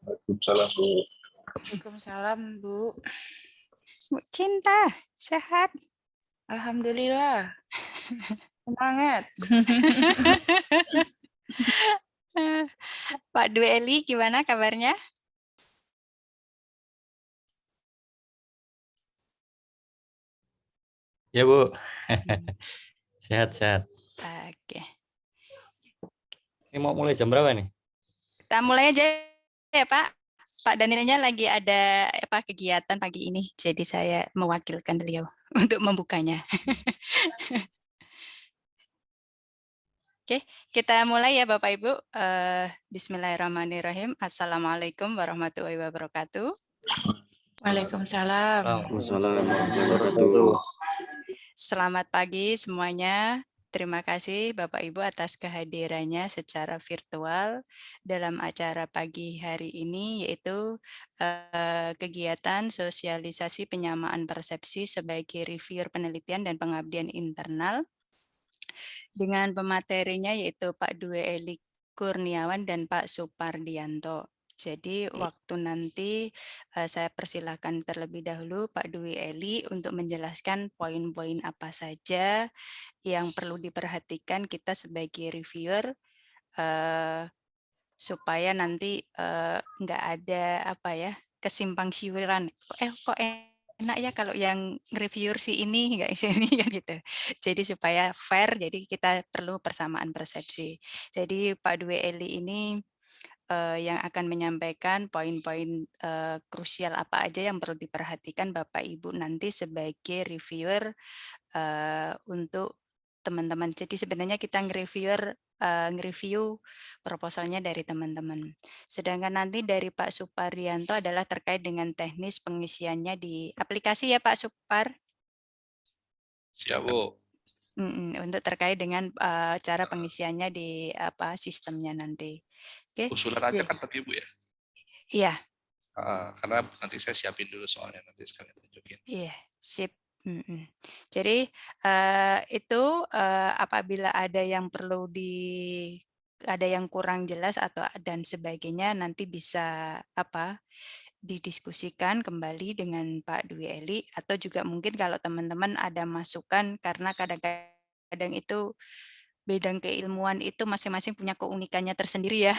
Waalaikumsalam, Bu. Waalaikumsalam, Bu. Bu Cinta, sehat? Alhamdulillah. Semangat. Pak Dwi Eli, gimana kabarnya? Ya, Bu. Sehat-sehat. Oke. Ini mau mulai jam berapa nih? Kita mulai aja ya, Pak. Pak Danielnya lagi ada kegiatan pagi ini, jadi saya mewakilkan beliau untuk membukanya. Oke, kita mulai ya Bapak Ibu. Bismillahirrahmanirrahim. Assalamualaikum warahmatullahi wabarakatuh. Waalaikumsalam. Waalaikumsalam warahmatullahi wabarakatuh. Selamat pagi semuanya. Terima kasih Bapak Ibu atas kehadirannya secara virtual dalam acara pagi hari ini, yaitu kegiatan sosialisasi penyamaan persepsi sebagai reviewer penelitian dan pengabdian internal dengan pematerinya yaitu Pak Dwi Eli Kurniawan dan Pak Supardianto. Jadi waktu nanti saya persilahkan terlebih dahulu Pak Dwi Eli untuk menjelaskan poin-poin apa saja yang perlu diperhatikan kita sebagai reviewer supaya nanti nggak ada kesimpang siuran. Kok enak ya kalau yang reviewer si ini nggak ini kan gitu. Jadi supaya fair, jadi kita perlu persamaan persepsi. Jadi Pak Dwi Eli ini yang akan menyampaikan poin-poin krusial apa aja yang perlu diperhatikan Bapak Ibu nanti sebagai reviewer untuk teman-teman. Jadi sebenarnya kita nge-review proposalnya dari teman-teman. Sedangkan nanti dari Pak Supardianto adalah terkait dengan teknis pengisiannya di aplikasi ya Pak Supar. Siap, Bu. Untuk terkait dengan cara pengisiannya di sistemnya nanti. Oke. Usulan aja kan tadi, Bu ya? Iya. Karena nanti saya siapin dulu soalnya, nanti sekalian tunjukin. Iya, sip. Jadi itu apabila ada yang perlu ada yang kurang jelas atau dan sebagainya nanti bisa didiskusikan kembali dengan Pak Dwi Eli atau juga mungkin kalau teman-teman ada masukan karena kadang-kadang itu bidang keilmuan itu masing-masing punya keunikannya tersendiri ya.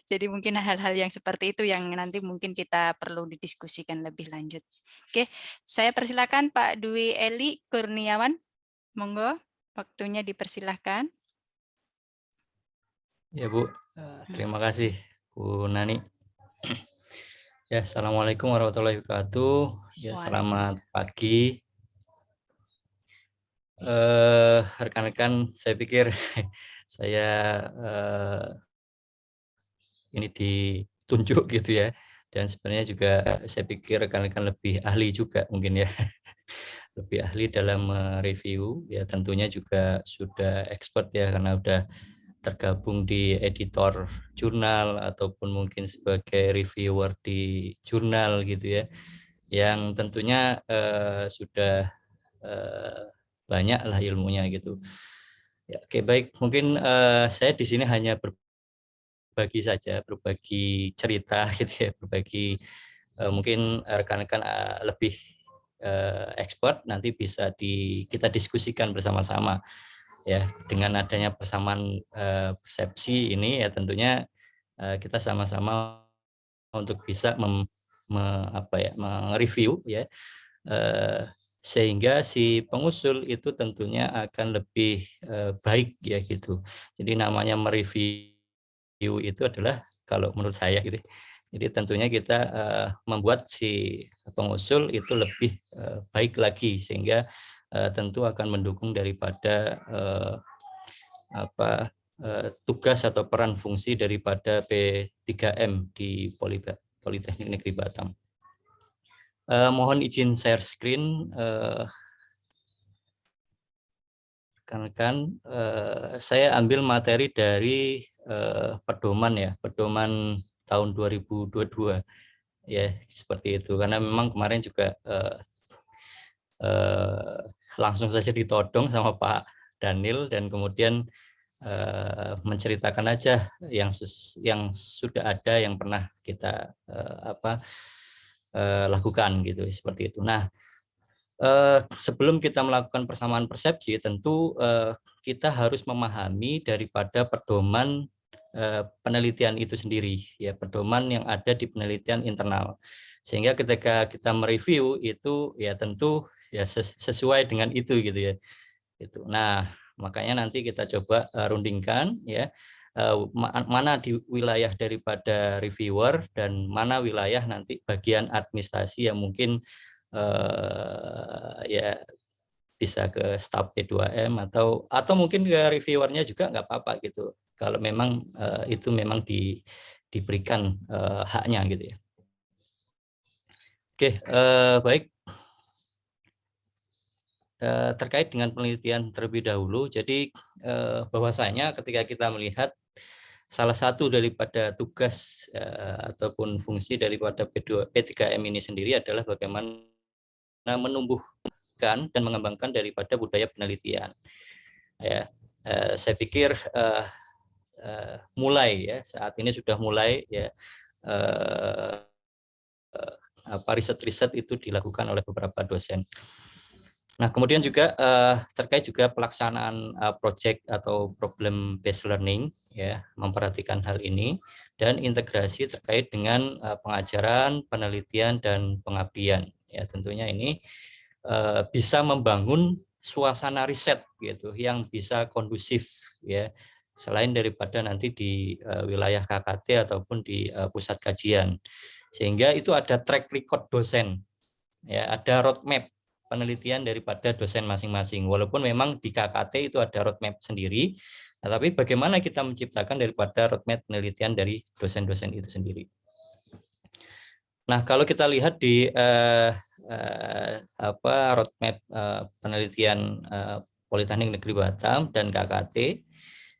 Jadi mungkin hal-hal yang seperti itu yang nanti mungkin kita perlu didiskusikan lebih lanjut. Oke, saya persilakan Pak Dwi Eli Kurniawan. Monggo, waktunya dipersilahkan. Ya, Bu. Terima kasih, Bu Nani. Ya, Assalamualaikum warahmatullahi wabarakatuh. Ya, selamat pagi. Rekan-rekan, saya pikir saya ini ditunjuk gitu ya. Dan sebenarnya juga saya pikir rekan-rekan lebih ahli juga mungkin ya. Lebih ahli dalam review, ya tentunya juga sudah expert ya karena udah tergabung di editor jurnal ataupun mungkin sebagai reviewer di jurnal gitu ya, yang tentunya sudah banyak lah ilmunya gitu. Ya, oke, baik, mungkin saya di sini hanya berbagi saja, berbagi cerita gitu ya, berbagi mungkin rekan-rekan lebih expert nanti bisa kita diskusikan bersama-sama ya. Dengan adanya persamaan persepsi ini ya tentunya kita sama-sama untuk bisa mereview ya, sehingga si pengusul itu tentunya akan lebih baik ya gitu. Jadi namanya mereview itu adalah kalau menurut saya gitu. Jadi tentunya kita membuat si pengusul itu lebih baik lagi sehingga tentu akan mendukung daripada tugas atau peran fungsi daripada P3M di Politeknik Negeri Batam. Mohon izin share screen, rekan-rekan. Saya ambil materi dari pedoman ya, pedoman tahun 2022 ya, seperti itu. Karena memang kemarin juga langsung saja ditodong sama Pak Daniel dan kemudian menceritakan aja yang sudah ada yang pernah kita lakukan gitu seperti itu. Nah, sebelum kita melakukan persamaan persepsi, tentu kita harus memahami daripada pedoman penelitian itu sendiri, ya pedoman yang ada di penelitian internal. Sehingga ketika kita mereview itu ya tentu ya sesuai dengan itu gitu ya. Itu. Nah, makanya nanti kita coba rundingkan ya mana di wilayah daripada reviewer dan mana wilayah nanti bagian administrasi yang mungkin ya bisa ke staf P2M atau mungkin ke reviewernya juga nggak apa-apa gitu. Kalau memang itu memang diberikan haknya gitu ya. Oke, baik. Terkait dengan penelitian terlebih dahulu, jadi bahwasanya ketika kita melihat salah satu daripada tugas ataupun fungsi daripada P3M ini sendiri adalah bagaimana menumbuhkan dan mengembangkan daripada budaya penelitian. Ya, saya pikir mulai ya saat ini sudah mulai ya riset-riset itu dilakukan oleh beberapa dosen. Nah, kemudian juga terkait juga pelaksanaan project atau problem based learning, ya, memperhatikan hal ini dan integrasi terkait dengan pengajaran, penelitian dan pengabdian. Ya, tentunya ini bisa membangun suasana riset gitu yang bisa kondusif, ya, selain daripada nanti di wilayah KKT ataupun di pusat kajian, sehingga itu ada track record dosen, ya, ada roadmap penelitian daripada dosen masing-masing. Walaupun memang di KKT itu ada roadmap sendiri, tapi bagaimana kita menciptakan daripada roadmap penelitian dari dosen-dosen itu sendiri. Nah, kalau kita lihat di roadmap penelitian Politeknik Negeri Batam dan KKT,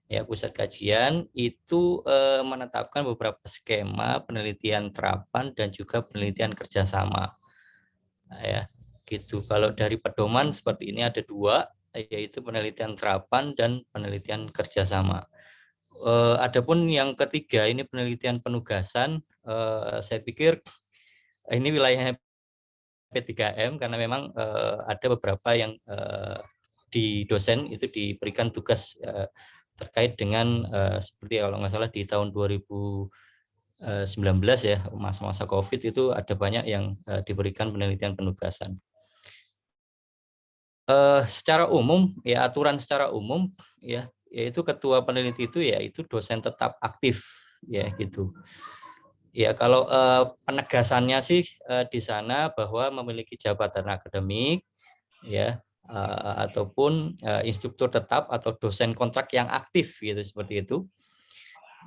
ya pusat kajian itu menetapkan beberapa skema penelitian terapan dan juga penelitian kerjasama. Nah, ya. Gitu. Kalau dari pedoman seperti ini ada dua, yaitu penelitian terapan dan penelitian kerjasama. Adapun yang ketiga ini penelitian penugasan, saya pikir ini wilayahnya P3M karena memang ada beberapa yang di dosen itu diberikan tugas terkait dengan seperti kalau nggak salah di tahun 2019 ya, masa-masa COVID itu ada banyak yang diberikan penelitian penugasan. Secara umum ya aturan secara umum ya yaitu ketua peneliti itu ya itu dosen tetap aktif ya gitu. Ya kalau penegasannya sih di sana bahwa memiliki jabatan akademik ya ataupun instruktur tetap atau dosen kontrak yang aktif gitu seperti itu.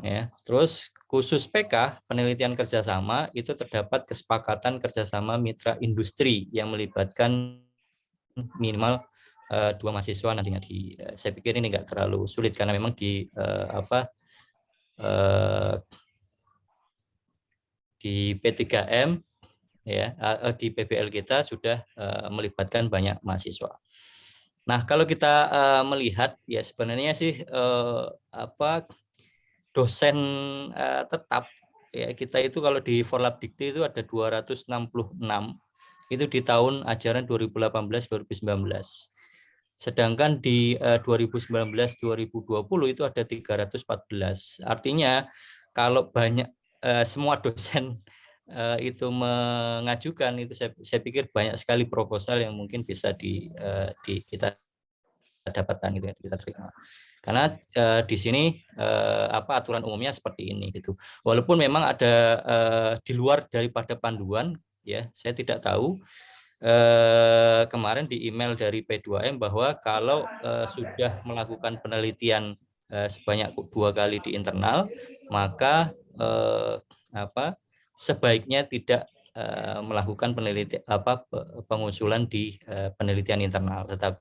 Ya, terus khusus PK penelitian kerjasama itu terdapat kesepakatan kerjasama mitra industri yang melibatkan minimal 2 mahasiswa nantinya saya pikir ini nggak terlalu sulit karena memang di di P3M ya di PBL kita sudah melibatkan banyak mahasiswa. Nah, kalau kita melihat ya sebenarnya sih dosen tetap ya kita itu kalau di Forlabdikti itu ada 266 itu di tahun ajaran 2018-2019. Sedangkan di 2019-2020 itu ada 314. Artinya kalau banyak semua dosen itu mengajukan itu saya pikir banyak sekali proposal yang mungkin bisa kita dapatkan gitu ya, kita terima. Karena di sini aturan umumnya seperti ini gitu. Walaupun memang ada di luar daripada panduan ya, saya tidak tahu. Kemarin di email dari P2M bahwa kalau sudah melakukan penelitian sebanyak 2 kali di internal, maka sebaiknya tidak melakukan penelitian pengusulan di penelitian internal, tetapi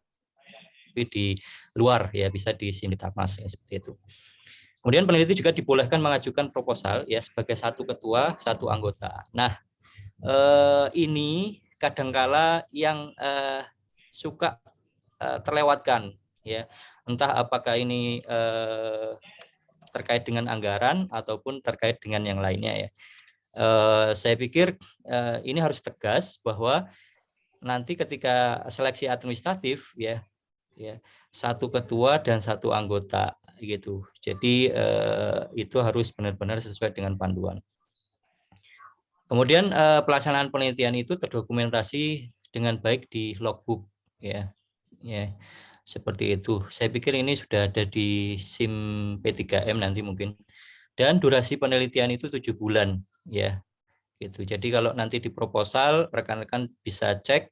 di luar ya bisa di Sinditakmas ya, seperti itu. Kemudian peneliti juga dibolehkan mengajukan proposal ya sebagai satu ketua, satu anggota. Nah, ini kadangkala yang suka terlewatkan ya. Entah apakah ini terkait dengan anggaran ataupun terkait dengan yang lainnya ya. Saya pikir ini harus tegas bahwa nanti ketika seleksi administratif ya satu ketua dan satu anggota gitu. Jadi itu harus benar-benar sesuai dengan panduan. Kemudian pelaksanaan penelitian itu terdokumentasi dengan baik di logbook ya. Seperti itu. Saya pikir ini sudah ada di SIM P3M nanti mungkin. Dan durasi penelitian itu 7 bulan ya. Gitu. Jadi kalau nanti di proposal rekan-rekan bisa cek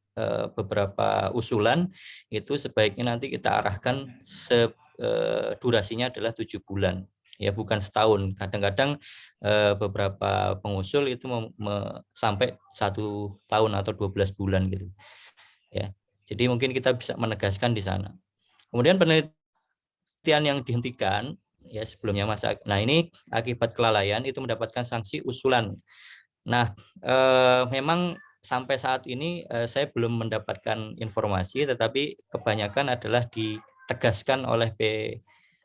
beberapa usulan itu sebaiknya nanti kita arahkan durasinya adalah 7 bulan ya, bukan setahun. Kadang-kadang beberapa pengusul itu sampai 1 tahun atau 12 bulan gitu ya. Jadi mungkin kita bisa menegaskan di sana. Kemudian penelitian yang dihentikan ya sebelumnya masa. Nah, ini akibat kelalaian itu mendapatkan sanksi usulan. Nah, memang sampai saat ini saya belum mendapatkan informasi, tetapi kebanyakan adalah ditegaskan oleh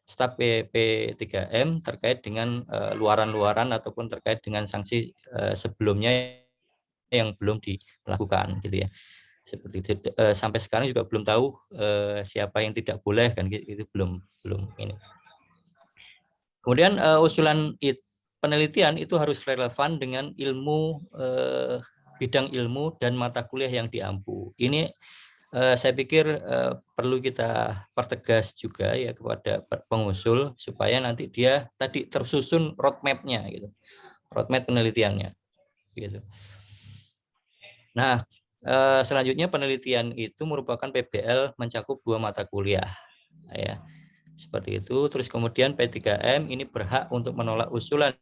staf P3M terkait dengan luaran-luaran ataupun terkait dengan sanksi sebelumnya yang belum dilakukan, gitu ya. Seperti itu. Sampai sekarang juga belum tahu siapa yang tidak boleh kan, itu belum ini. Kemudian usulan penelitian itu harus relevan dengan ilmu bidang ilmu dan mata kuliah yang diampu. Ini saya pikir perlu kita pertegas juga ya kepada pengusul supaya nanti dia tadi tersusun roadmap-nya gitu. Roadmap penelitiannya gitu. Nah, selanjutnya penelitian itu merupakan PBL mencakup 2 mata kuliah ya. Seperti itu. Terus kemudian P3M ini berhak untuk menolak usulan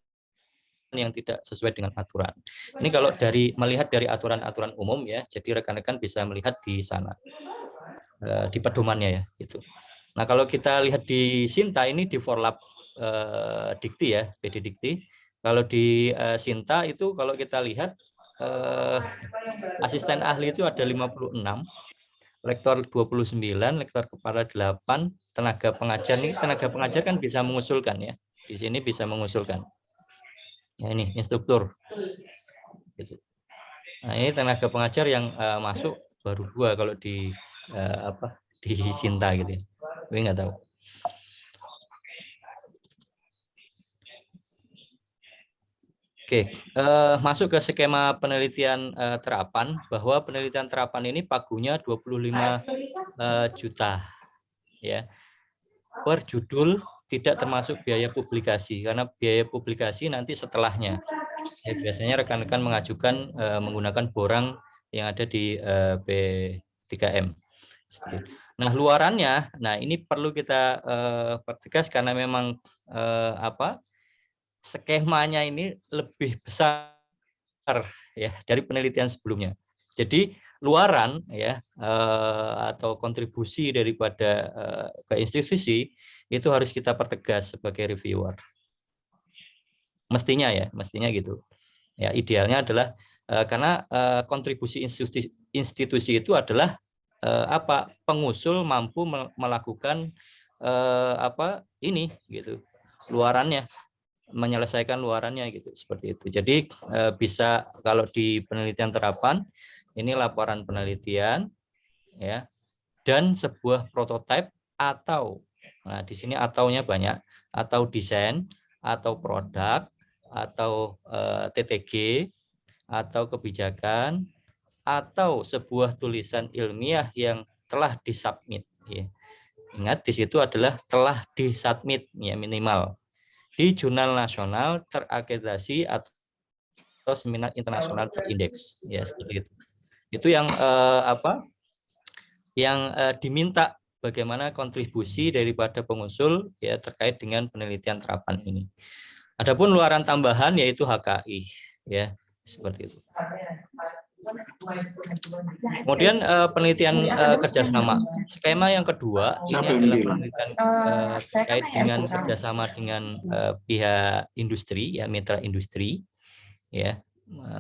yang tidak sesuai dengan aturan. Ini kalau melihat dari aturan-aturan umum ya, jadi rekan-rekan bisa melihat di sana di pedomannya ya gitu. Nah, kalau kita lihat di Sinta ini di Forlap Dikti ya, PD Dikti. Kalau di Sinta itu kalau kita lihat asisten ahli itu ada 56, lektor 29, lektor kepala 8, tenaga pengajar nih, tenaga pengajar kan bisa mengusulkan ya. Di sini bisa mengusulkan. Nah, ini instruktur. Nah, ini tenaga pengajar yang masuk baru 2 kalau di di Sinta gitu ya. Tapi nggak tahu. Oke, masuk ke skema penelitian terapan, bahwa penelitian terapan ini pagunya 25 juta ya. Per judul, tidak termasuk biaya publikasi, karena biaya publikasi nanti setelahnya. Ya, biasanya rekan-rekan mengajukan menggunakan borang yang ada di P3M. Nah, luarannya, nah ini perlu kita pertegas karena memang skemanya ini lebih besar ya dari penelitian sebelumnya. Jadi luaran ya atau kontribusi daripada ke institusi itu harus kita pertegas sebagai reviewer. Mestinya gitu. Ya, idealnya adalah karena kontribusi institusi itu adalah pengusul mampu melakukan ini gitu. Luarannya, menyelesaikan luarannya gitu, seperti itu. Jadi bisa kalau di penelitian terapan ini laporan penelitian ya dan sebuah prototipe atau di sini ataunya banyak, atau desain atau produk atau TTG atau kebijakan atau sebuah tulisan ilmiah yang telah disubmit ya. Ingat di situ adalah telah disubmit ya, minimal di jurnal nasional terakreditasi atau seminar internasional terindeks ya, seperti itu. Itu yang diminta bagaimana kontribusi daripada pengusul ya terkait dengan penelitian terapan ini. Adapun luaran tambahan yaitu HKI ya, seperti itu. Kemudian penelitian kerjasama. Skema yang kedua ini adalah penelitian terkait dengan kerjasama dengan pihak industri ya, mitra industri ya,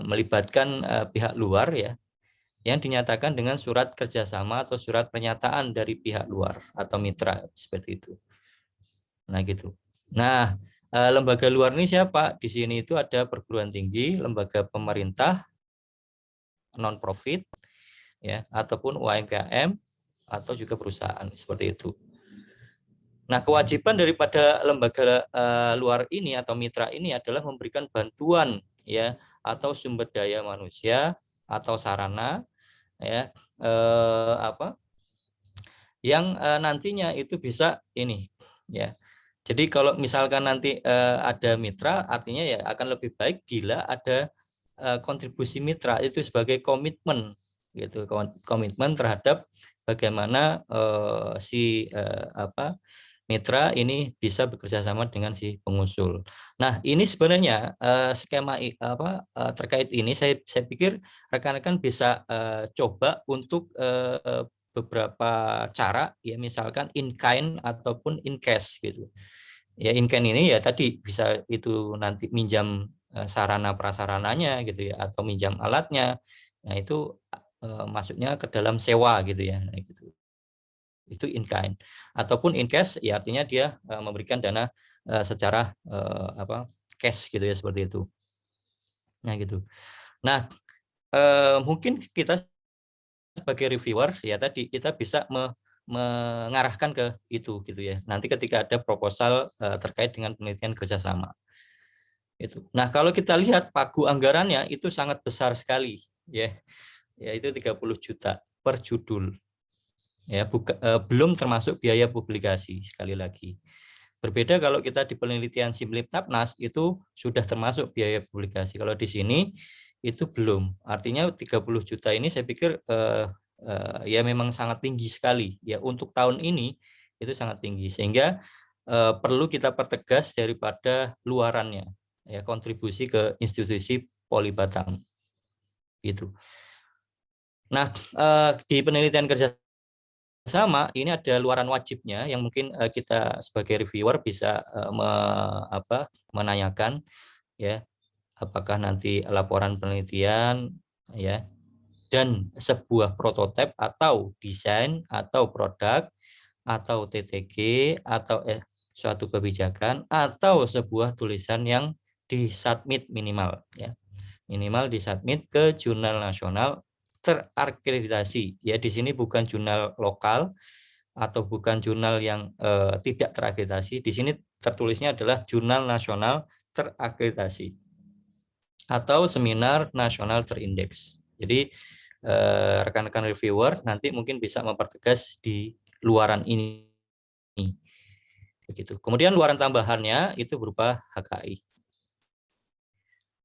melibatkan pihak luar ya. yang dinyatakan dengan surat kerjasama atau surat pernyataan dari pihak luar atau mitra seperti itu. Nah gitu. Nah, lembaga luar ini siapa? Di sini itu ada perguruan tinggi, lembaga pemerintah, non-profit, ya, ataupun UMKM atau juga perusahaan seperti itu. Nah, kewajiban daripada lembaga luar ini atau mitra ini adalah memberikan bantuan, ya, atau sumber daya manusia atau sarana, ya, yang nantinya itu bisa ini, ya. Jadi kalau misalkan nanti ada mitra, artinya ya akan lebih baik bila ada kontribusi mitra itu sebagai komitmen, gitu, komitmen terhadap bagaimana mitra ini bisa bekerja sama dengan si pengusul. Nah, ini sebenarnya skema terkait ini saya pikir rekan-rekan bisa coba untuk beberapa cara, ya, misalkan in kind ataupun in cash gitu. Ya, in kind ini ya tadi bisa itu nanti minjam sarana prasarananya gitu ya, atau minjam alatnya. Nah, itu masuknya ke dalam sewa gitu ya. Nah, gitu. Itu in kind. Ataupun in cash ya artinya dia memberikan dana secara cash gitu ya, seperti itu. Nah, gitu. Nah, mungkin kita sebagai reviewer ya tadi kita bisa mengarahkan ke itu gitu ya. Nanti ketika ada proposal terkait dengan penelitian kerjasama. Itu. Nah, kalau kita lihat pagu anggarannya itu sangat besar sekali, ya. Yaitu 30 juta per judul. Ya, belum termasuk biaya publikasi sekali lagi. Berbeda kalau kita di penelitian Simlip-Tapnas itu sudah termasuk biaya publikasi. Kalau di sini itu belum. Artinya 30 juta ini saya pikir ya memang sangat tinggi sekali ya untuk tahun ini, itu sangat tinggi sehingga perlu kita pertegas daripada luarannya, ya, kontribusi ke institusi Poli Batam gitu. Nah, di penelitian kerja sama ini ada luaran wajibnya yang mungkin kita sebagai reviewer bisa menanyakan, ya, apakah nanti laporan penelitian, ya, dan sebuah prototipe atau desain atau produk atau TTG atau suatu kebijakan atau sebuah tulisan yang disubmit minimal, ya, minimal disubmit ke jurnal nasional terakreditasi, ya. Di sini bukan jurnal lokal atau bukan jurnal yang tidak terakreditasi. Di sini tertulisnya adalah jurnal nasional terakreditasi atau seminar nasional terindeks. Jadi rekan-rekan reviewer nanti mungkin bisa mempertegas di luaran ini. Begitu. Kemudian luaran tambahannya itu berupa HKI.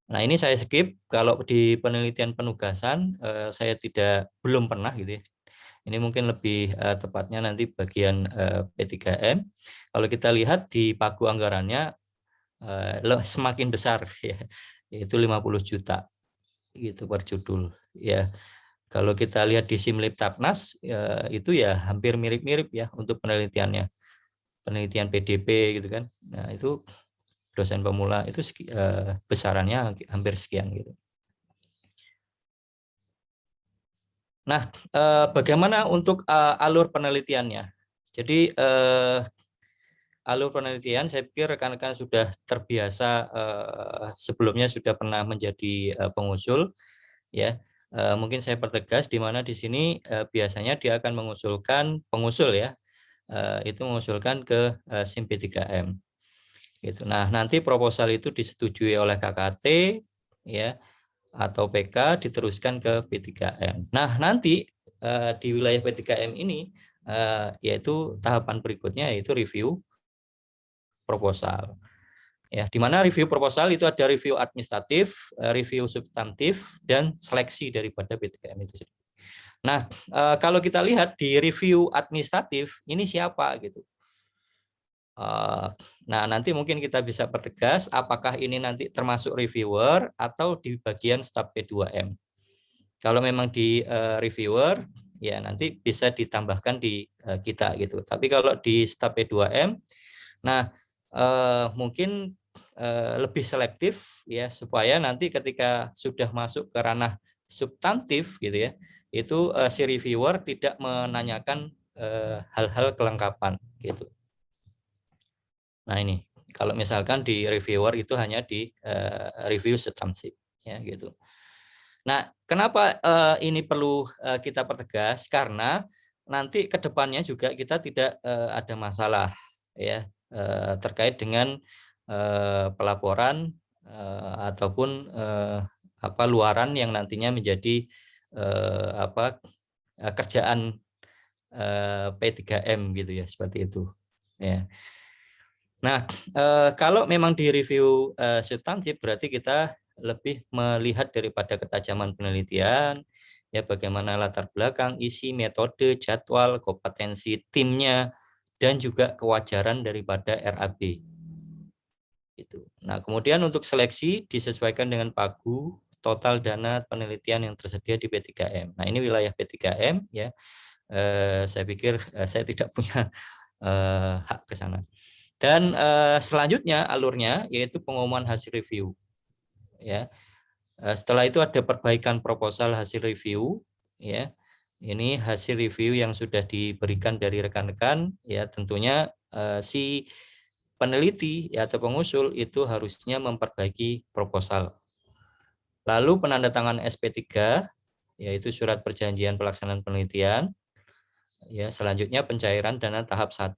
Nah, ini saya skip. Kalau di penelitian penugasan saya belum pernah gitu ya. Ini mungkin lebih tepatnya nanti bagian P3M. Kalau kita lihat di pagu anggarannya semakin besar, ya, yaitu 50 juta gitu per judul, ya. Kalau kita lihat di Simlip-Tapnas itu ya hampir mirip-mirip ya untuk penelitiannya. Penelitian PDP gitu kan. Nah, itu dosen pemula itu besarannya hampir sekian gitu. Nah, bagaimana untuk alur penelitiannya? Jadi alur penelitian saya pikir rekan-rekan sudah terbiasa, sebelumnya sudah pernah menjadi pengusul, ya. Mungkin saya pertegas di mana di sini biasanya dia akan mengusulkan pengusul, ya, itu mengusulkan ke SIM P3M. Gitu. Nah, nanti proposal itu disetujui oleh KKT, ya, atau PK diteruskan ke P3M. Nah, nanti di wilayah P3M ini yaitu tahapan berikutnya yaitu review proposal. Ya, di mana review proposal itu ada review administratif, review substantif, dan seleksi daripada P3M itu sendiri. Nah, kalau kita lihat di review administratif ini siapa gitu. Nah, nanti mungkin kita bisa pertegas apakah ini nanti termasuk reviewer atau di bagian staf P2M. Kalau memang di reviewer, ya nanti bisa ditambahkan di kita gitu. Tapi kalau di staf P2M, nah mungkin lebih selektif, ya, supaya nanti ketika sudah masuk ke ranah substantif gitu ya, itu si reviewer tidak menanyakan hal-hal kelengkapan gitu. Nah ini kalau misalkan di reviewer itu hanya di review substantif ya gitu. Nah, kenapa ini perlu kita pertegas? Karena nanti ke depannya juga kita tidak ada masalah ya terkait dengan pelaporan ataupun luaran yang nantinya menjadi kerjaan P3M gitu ya, seperti itu. Ya. Nah, kalau memang di review substantif berarti kita lebih melihat daripada ketajaman penelitian, ya bagaimana latar belakang, isi, metode, jadwal, kompetensi timnya, dan juga kewajaran daripada RAB. Gitu. Nah, kemudian untuk seleksi disesuaikan dengan pagu total dana penelitian yang tersedia di P3M. Nah, ini wilayah P3M ya. Saya pikir saya tidak punya hak ke sana. Dan selanjutnya alurnya yaitu pengumuman hasil review. Ya, setelah itu ada perbaikan proposal hasil review. Ya, ini hasil review yang sudah diberikan dari rekan-rekan. Ya, tentunya si peneliti ya, atau pengusul itu harusnya memperbaiki proposal. Lalu penandatangan SP3 yaitu surat perjanjian pelaksanaan penelitian. Ya, selanjutnya pencairan dana tahap 1.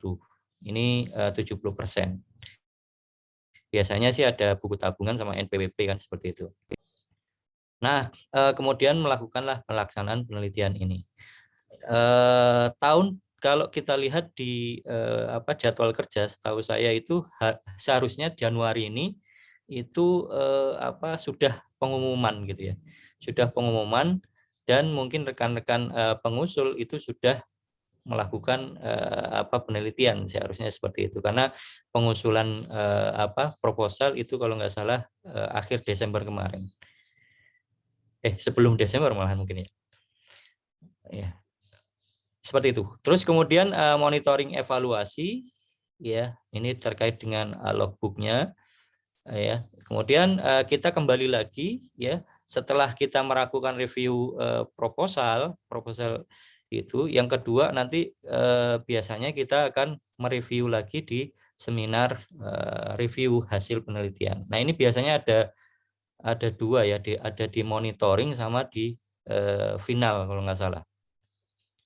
Ini 70%. Biasanya sih ada buku tabungan sama NPWP kan seperti itu. Nah, kemudian melakukanlah pelaksanaan penelitian ini. Kalau kita lihat di jadwal kerja, setahu saya itu seharusnya Januari ini itu sudah pengumuman gitu ya, sudah pengumuman dan mungkin rekan-rekan pengusul itu sudah melakukan penelitian seharusnya seperti itu, karena pengusulan proposal itu kalau nggak salah akhir Desember kemarin, sebelum Desember malahan mungkin ya. Seperti itu. Terus kemudian monitoring evaluasi, ya ini terkait dengan logbooknya, ya. Kemudian kita kembali lagi, ya setelah kita melakukan review proposal itu, yang kedua nanti biasanya kita akan mereview lagi di seminar review hasil penelitian. Nah ini biasanya ada dua ya, ada di monitoring sama di final kalau nggak salah.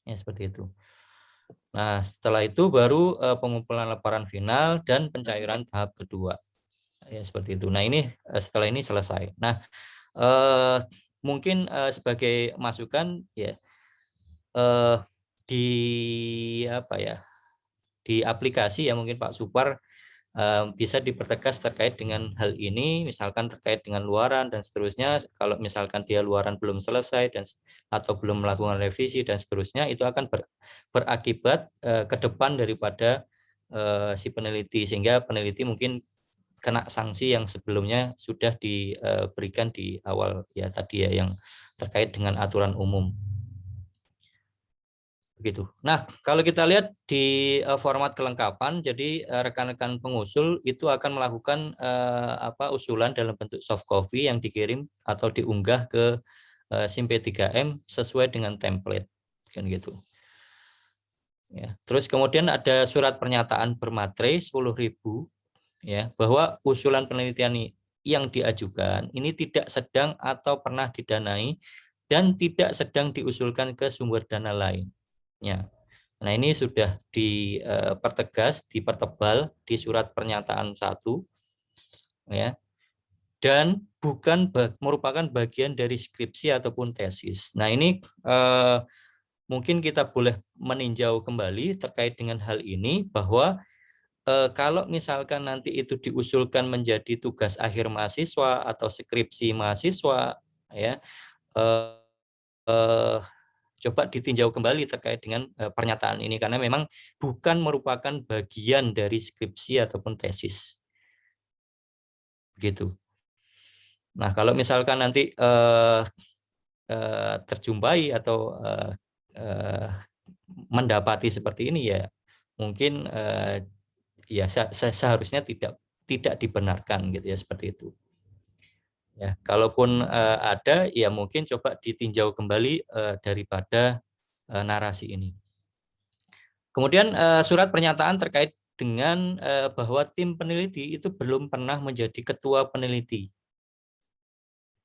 Ya seperti itu. Nah setelah itu baru pengumpulan laporan final dan pencairan tahap kedua. Ya seperti itu. Nah ini setelah ini selesai. Nah mungkin sebagai masukan ya di di aplikasi ya mungkin Pak Supar bisa dipertegas terkait dengan hal ini, misalkan terkait dengan luaran dan seterusnya. Kalau misalkan dia luaran belum selesai dan atau belum melakukan revisi dan seterusnya, itu akan berakibat ke depan daripada si peneliti, sehingga peneliti mungkin kena sanksi yang sebelumnya sudah diberikan di awal ya tadi ya, yang terkait dengan aturan umum. Begitu. Nah, kalau kita lihat di format kelengkapan, jadi rekan-rekan pengusul itu akan melakukan usulan dalam bentuk soft copy yang dikirim atau diunggah ke SIM P3M sesuai dengan template, kan gitu. Ya. Terus kemudian ada surat pernyataan bermaterai 10.000, ya, bahwa usulan penelitian yang diajukan ini tidak sedang atau pernah didanai dan tidak sedang diusulkan ke sumber dana lain. Ya. Nah ini sudah dipertegas, dipertebal di surat pernyataan 1, ya, dan bukan merupakan bagian dari skripsi ataupun tesis. Nah ini mungkin kita boleh meninjau kembali terkait dengan hal ini, bahwa kalau misalkan nanti itu diusulkan menjadi tugas akhir mahasiswa atau skripsi mahasiswa, ya. Coba ditinjau kembali terkait dengan pernyataan ini, karena memang bukan merupakan bagian dari skripsi ataupun tesis. Begitu. Nah, kalau misalkan nanti terjumpai atau mendapati seperti ini, ya mungkin ya seharusnya tidak dibenarkan gitu ya, seperti itu. Ya, kalaupun ada, ya mungkin coba ditinjau kembali daripada narasi ini. Kemudian surat pernyataan terkait dengan bahwa tim peneliti itu belum pernah menjadi ketua peneliti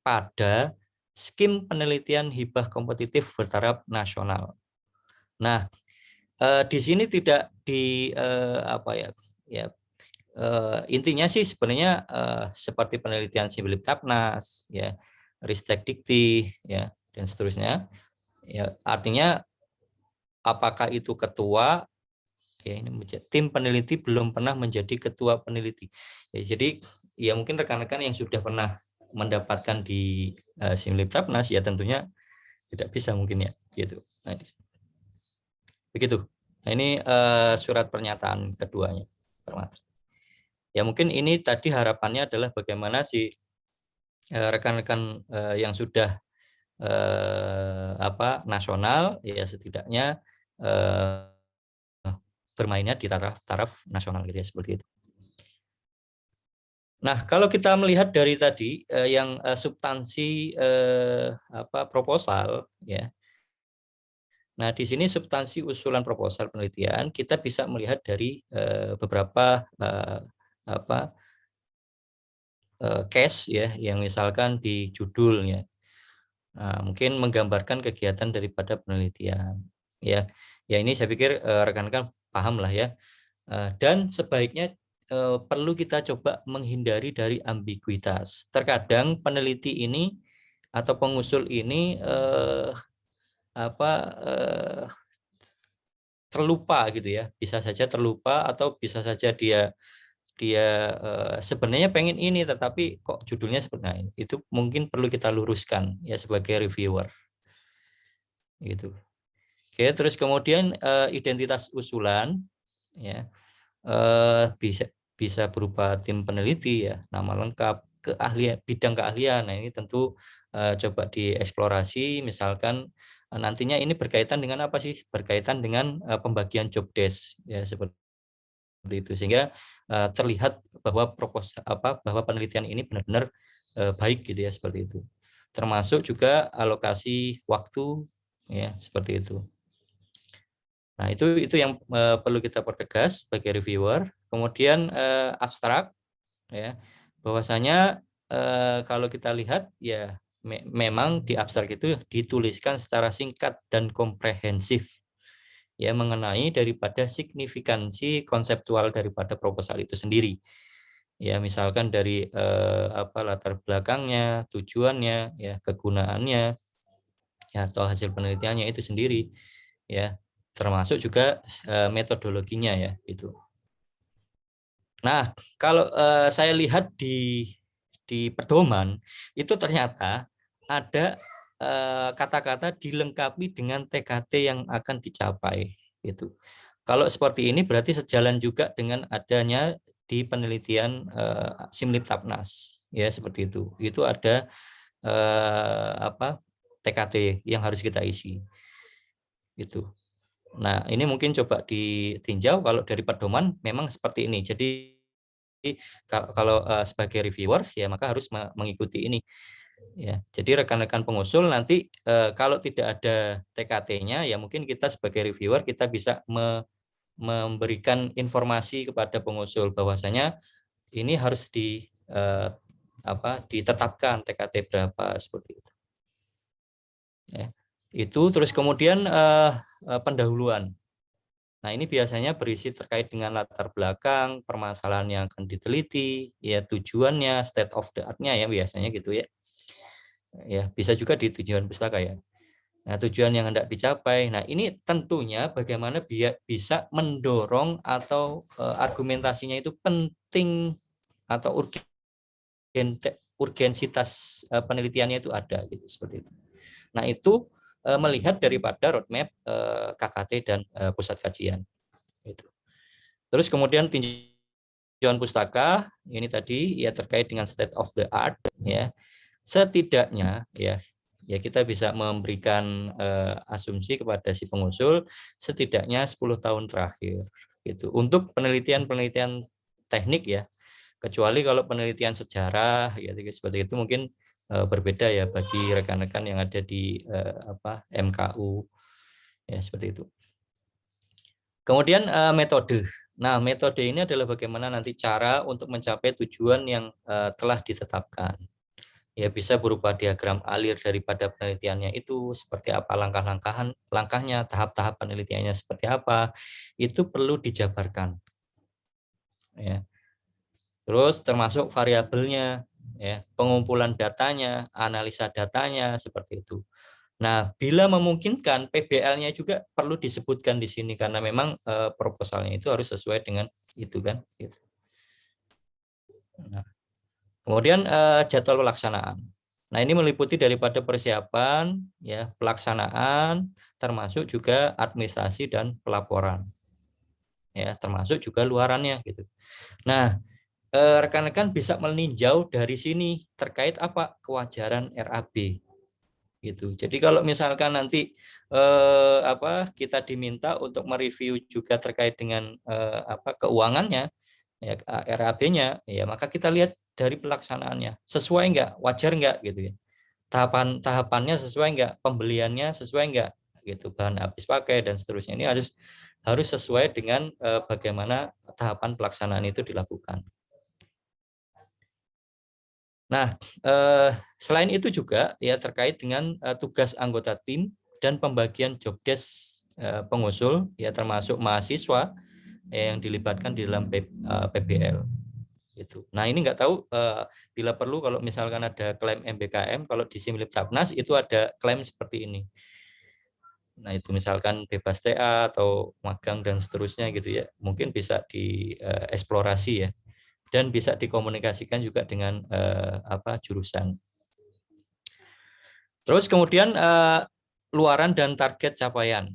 pada skim penelitian hibah kompetitif bertaraf nasional. Nah, di sini tidak di apa ya, intinya sih sebenarnya seperti penelitian Simliptapnas, ya, Ristek Dikti, ya, dan seterusnya. Ya, artinya apakah itu ketua? Ya, ini tim peneliti belum pernah menjadi ketua peneliti. Ya, jadi ya mungkin rekan-rekan yang sudah pernah mendapatkan di Simliptapnas ya tentunya tidak bisa mungkin ya gitu. Nah, begitu. Nah, ini surat pernyataan keduanya. Ya mungkin ini tadi harapannya adalah bagaimana si rekan-rekan yang sudah nasional ya setidaknya bermainnya di taraf nasional gitu ya seperti itu. Nah, kalau kita melihat dari tadi yang substansi proposal ya. Nah, di sini substansi usulan proposal penelitian kita bisa melihat dari beberapa case ya yang misalkan di judulnya. Nah, mungkin menggambarkan kegiatan daripada penelitian. Ya, ya ini saya pikir rekan-rekan paham lah ya. Dan sebaiknya perlu kita coba menghindari dari ambiguitas. Terkadang peneliti ini atau pengusul ini terlupa gitu ya. Bisa saja terlupa atau bisa saja dia sebenarnya pengen ini tetapi kok judulnya seperti ini. Itu mungkin perlu kita luruskan ya sebagai reviewer. Gitu. Oke, terus kemudian identitas usulan ya bisa berupa tim peneliti ya, nama lengkap, keahlian, bidang keahlian. Nah, ini tentu coba dieksplorasi misalkan nantinya ini berkaitan dengan apa sih? Berkaitan dengan pembagian job desk ya seperti itu sehingga terlihat bahwa bahwa penelitian ini benar-benar baik gitu ya seperti itu. Termasuk juga alokasi waktu ya seperti itu. Nah, itu yang perlu kita pertegas sebagai reviewer. Kemudian abstrak ya. Bahwasanya kalau kita lihat ya memang di abstrak itu dituliskan secara singkat dan komprehensif ya mengenai daripada signifikansi konseptual daripada proposal itu sendiri. Ya, misalkan dari latar belakangnya, tujuannya, ya kegunaannya, ya atau hasil penelitiannya itu sendiri ya termasuk juga metodologinya ya itu. Nah, kalau saya lihat di pedoman itu ternyata ada kata-kata dilengkapi dengan TKT yang akan dicapai itu. Kalau seperti ini berarti sejalan juga dengan adanya di penelitian Simliptapnas ya seperti itu. Itu ada TKT yang harus kita isi. Gitu. Nah, ini mungkin coba ditinjau kalau dari pedoman memang seperti ini. Jadi kalau sebagai reviewer ya maka harus mengikuti ini. Ya, jadi rekan-rekan pengusul nanti kalau tidak ada TKT-nya ya mungkin kita sebagai reviewer kita bisa memberikan informasi kepada pengusul bahwasanya ini harus ditetapkan TKT berapa seperti itu. Ya. Itu terus kemudian pendahuluan. Nah, ini biasanya berisi terkait dengan latar belakang, permasalahan yang akan diteliti, ya tujuannya, state of the art-nya ya biasanya gitu ya. Ya, bisa juga di tujuan pustaka ya. Nah, tujuan yang hendak dicapai. Nah, ini tentunya bagaimana biar bisa mendorong atau argumentasinya itu penting atau urgensitas penelitiannya itu ada gitu seperti itu. Nah, itu melihat daripada roadmap KKT dan pusat kajian. Gitu. Terus kemudian tinjauan pustaka ini tadi ya terkait dengan state of the art ya. Setidaknya ya kita bisa memberikan asumsi kepada si pengusul setidaknya 10 tahun terakhir gitu. Untuk penelitian teknik ya. Kecuali kalau penelitian sejarah ya seperti itu mungkin berbeda ya bagi rekan-rekan yang ada di MKU ya seperti itu. Kemudian metode. Nah, metode ini adalah bagaimana nanti cara untuk mencapai tujuan yang telah ditetapkan. Ya bisa berupa diagram alir daripada penelitiannya itu seperti apa langkahnya, tahap-tahap penelitiannya seperti apa, itu perlu dijabarkan. Ya. Terus termasuk variabelnya, ya, pengumpulan datanya, analisa datanya seperti itu. Nah, bila memungkinkan PBL-nya juga perlu disebutkan di sini karena memang proposalnya itu harus sesuai dengan itu kan. Gitu. Nah, kemudian jadwal pelaksanaan. Nah, ini meliputi daripada persiapan, ya, pelaksanaan, termasuk juga administrasi dan pelaporan, ya, termasuk juga luarannya gitu. Nah, rekan-rekan bisa meninjau dari sini terkait apa kewajaran RAB. Gitu. Jadi kalau misalkan nanti kita diminta untuk mereview juga terkait dengan keuangannya, ya, RAB-nya, ya maka kita lihat dari pelaksanaannya sesuai enggak, wajar enggak gitu ya. Tahapannya sesuai enggak, pembeliannya sesuai enggak, gitu, bahan habis pakai dan seterusnya. Ini harus sesuai dengan bagaimana tahapan pelaksanaan itu dilakukan. Nah, selain itu juga ya terkait dengan tugas anggota tim dan pembagian job desk pengusul ya termasuk mahasiswa yang dilibatkan di dalam PBL itu. Nah, ini nggak tahu bila perlu kalau misalkan ada klaim MBKM, kalau di Simlip Sapnas itu ada klaim seperti ini. Nah, itu misalkan bebas TA atau magang dan seterusnya gitu ya. Mungkin bisa dieksplorasi ya. Dan bisa dikomunikasikan juga dengan jurusan. Terus kemudian luaran dan target capaian.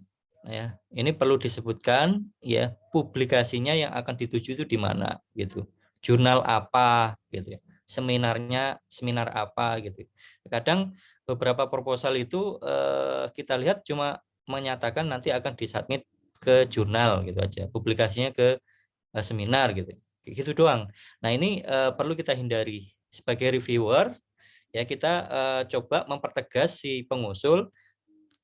Ya, ini perlu disebutkan ya publikasinya yang akan dituju itu di mana gitu. Jurnal apa gitu ya. Seminar apa gitu. Kadang beberapa proposal itu kita lihat cuma menyatakan nanti akan disubmit ke jurnal gitu aja. Publikasinya ke seminar gitu. Gitu doang. Nah, ini perlu kita hindari. Sebagai reviewer, ya kita coba mempertegas si pengusul,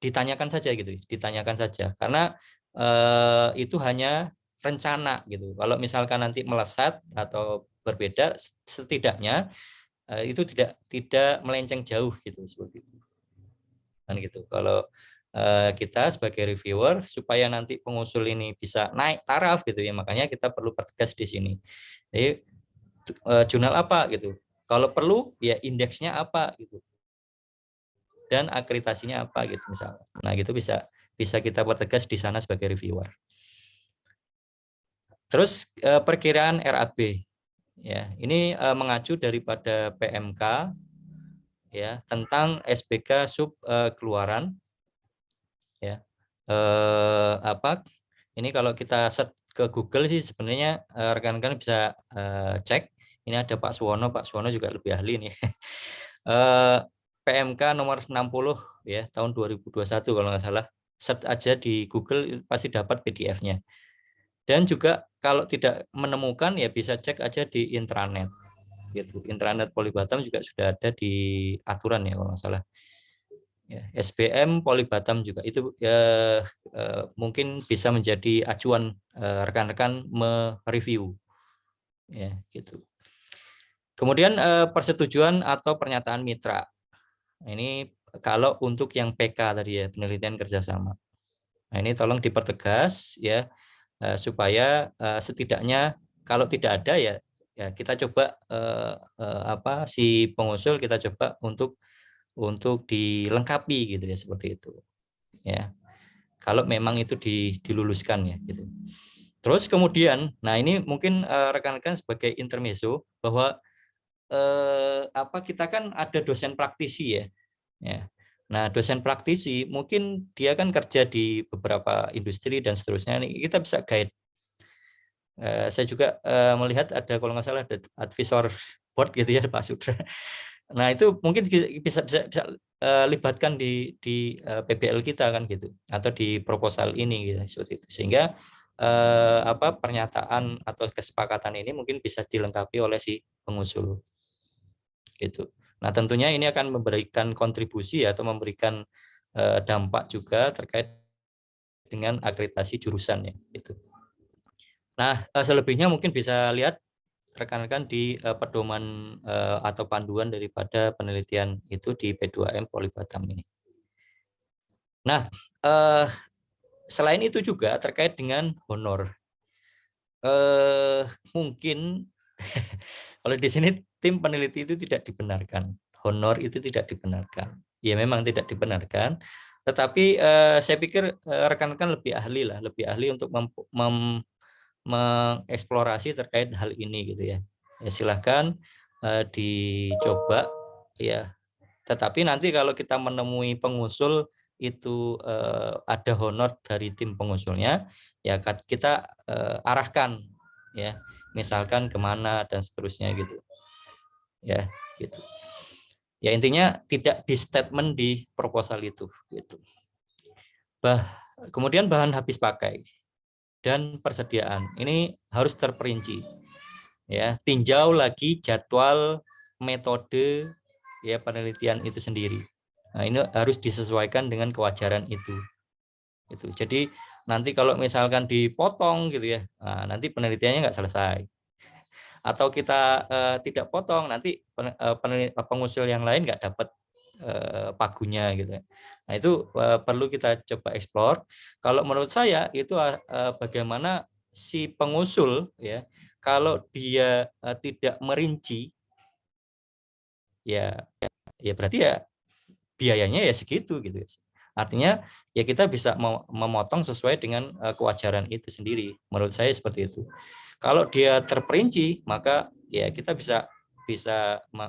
ditanyakan saja gitu, ditanyakan saja. Karena itu hanya rencana gitu. Kalau misalkan nanti melesat atau berbeda, setidaknya itu tidak melenceng jauh gitu seperti itu. Kan gitu. Kalau kita sebagai reviewer supaya nanti pengusul ini bisa naik taraf gitu ya, makanya kita perlu pertegas di sini. Jadi jurnal apa gitu, kalau perlu ya indeksnya apa gitu, dan akreditasinya apa gitu misalnya. Nah, gitu bisa kita pertegas di sana sebagai reviewer. Terus perkiraan RAB ya, ini mengacu daripada PMK ya tentang SPK sub keluaran ya. Ini kalau kita search ke Google sih sebenarnya rekan-rekan bisa cek. Ini ada Pak Suwono juga lebih ahli nih. PMK nomor 60 ya tahun 2021 kalau nggak salah. Search aja di Google pasti dapat PDF-nya. Dan juga kalau tidak menemukan ya bisa cek aja di intranet. Gitu. Intranet Polibatam juga sudah ada di aturan ya kalau nggak salah. Ya, SBM Polibatam juga itu ya mungkin bisa menjadi acuan rekan-rekan mereview ya gitu. Kemudian persetujuan atau pernyataan mitra. Ini kalau untuk yang PK tadi ya, penelitian kerjasama. Nah, ini tolong dipertegas ya supaya setidaknya kalau tidak ada ya kita coba si pengusul kita coba untuk dilengkapi gitu ya seperti itu ya kalau memang itu diluluskan ya gitu. Terus kemudian nah ini mungkin rekan-rekan sebagai intermezzo bahwa kita kan ada dosen praktisi ya. Nah, dosen praktisi mungkin dia kan kerja di beberapa industri dan seterusnya, nih kita bisa guide. Saya juga melihat ada kalau nggak salah ada advisor board gitu ya Pak Sudra. Nah, itu mungkin bisa libatkan di PBL kita kan gitu atau di proposal ini gitu seperti itu. Sehingga pernyataan atau kesepakatan ini mungkin bisa dilengkapi oleh si pengusul gitu. Nah, tentunya ini akan memberikan kontribusi atau memberikan dampak juga terkait dengan akreditasi jurusan ya gitu. Nah, selebihnya mungkin bisa lihat rekan-rekan di pedoman atau panduan daripada penelitian itu di P2M Poli Batam ini. Nah, selain itu juga terkait dengan honor. Mungkin kalau di sini tim peneliti itu tidak dibenarkan, honor itu tidak dibenarkan. Ya memang tidak dibenarkan, tetapi saya pikir rekan-rekan lebih ahli lah, lebih ahli untuk mengeksplorasi terkait hal ini gitu ya. Ya silahkan dicoba ya. Tetapi nanti kalau kita menemui pengusul itu ada honor dari tim pengusulnya, ya kita arahkan ya, misalkan kemana dan seterusnya gitu. Ya, gitu. Ya intinya tidak di statement di proposal itu gitu. Kemudian bahan habis pakai dan persediaan ini harus terperinci. Ya, tinjau lagi jadwal metode ya penelitian itu sendiri. Nah, ini harus disesuaikan dengan kewajaran itu. Jadi nanti kalau misalkan dipotong gitu ya, nah, nanti penelitiannya nggak selesai. Atau kita tidak potong, nanti pengusul yang lain nggak dapat pagunya gitu. Nah itu perlu kita coba eksplor. Kalau menurut saya itu bagaimana si pengusul ya, kalau dia tidak merinci, ya berarti ya biayanya ya segitu gitu. Artinya ya kita bisa memotong sesuai dengan kewajaran itu sendiri. Menurut saya seperti itu. Kalau dia terperinci, maka ya kita bisa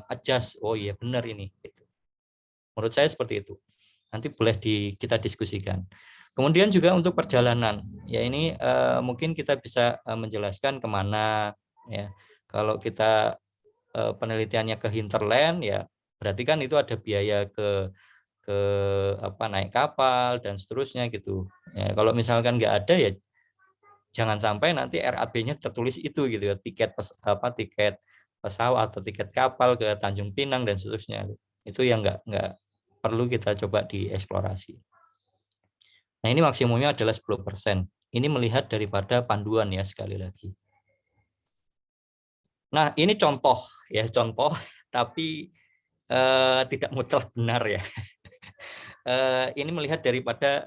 adjust. Oh iya benar ini. Menurut saya seperti itu. Nanti boleh kita diskusikan. Kemudian juga untuk perjalanan, ya ini mungkin kita bisa menjelaskan kemana. Ya, kalau kita penelitiannya ke hinterland, ya berarti kan itu ada biaya ke naik kapal dan seterusnya gitu. Ya, kalau misalkan nggak ada ya jangan sampai nanti RAB-nya tertulis itu gitu ya, tiket pesawat atau tiket kapal ke Tanjung Pinang dan seterusnya. Itu yang nggak perlu kita coba dieksplorasi. Nah, ini maksimumnya adalah 10%. Ini melihat daripada panduan ya sekali lagi. Nah, ini contoh tapi tidak mutlak benar ya. Ini melihat daripada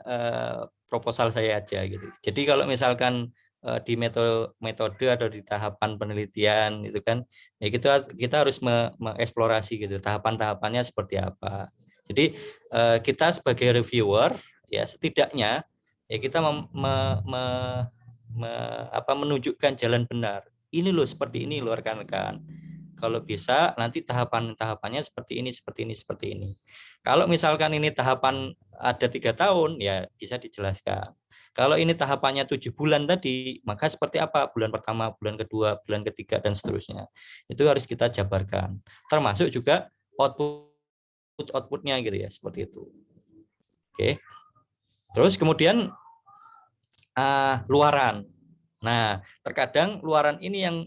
proposal saya aja gitu. Jadi kalau misalkan di metode atau di tahapan penelitian itu kan ya kita harus mengeksplorasi gitu tahapan-tahapannya seperti apa. Jadi kita sebagai reviewer ya setidaknya ya kita menunjukkan jalan benar. Ini loh seperti ini loh rekan-rekan. Kalau bisa nanti tahapan-tahapannya seperti ini. Kalau misalkan ini tahapan ada 3 tahun, ya bisa dijelaskan. Kalau ini tahapannya 7 bulan tadi, maka seperti apa? Bulan pertama, bulan kedua, bulan ketiga, dan seterusnya. Itu harus kita jabarkan. Termasuk juga output-nya gitu ya, seperti itu. Oke. Terus kemudian luaran. Nah, terkadang luaran ini yang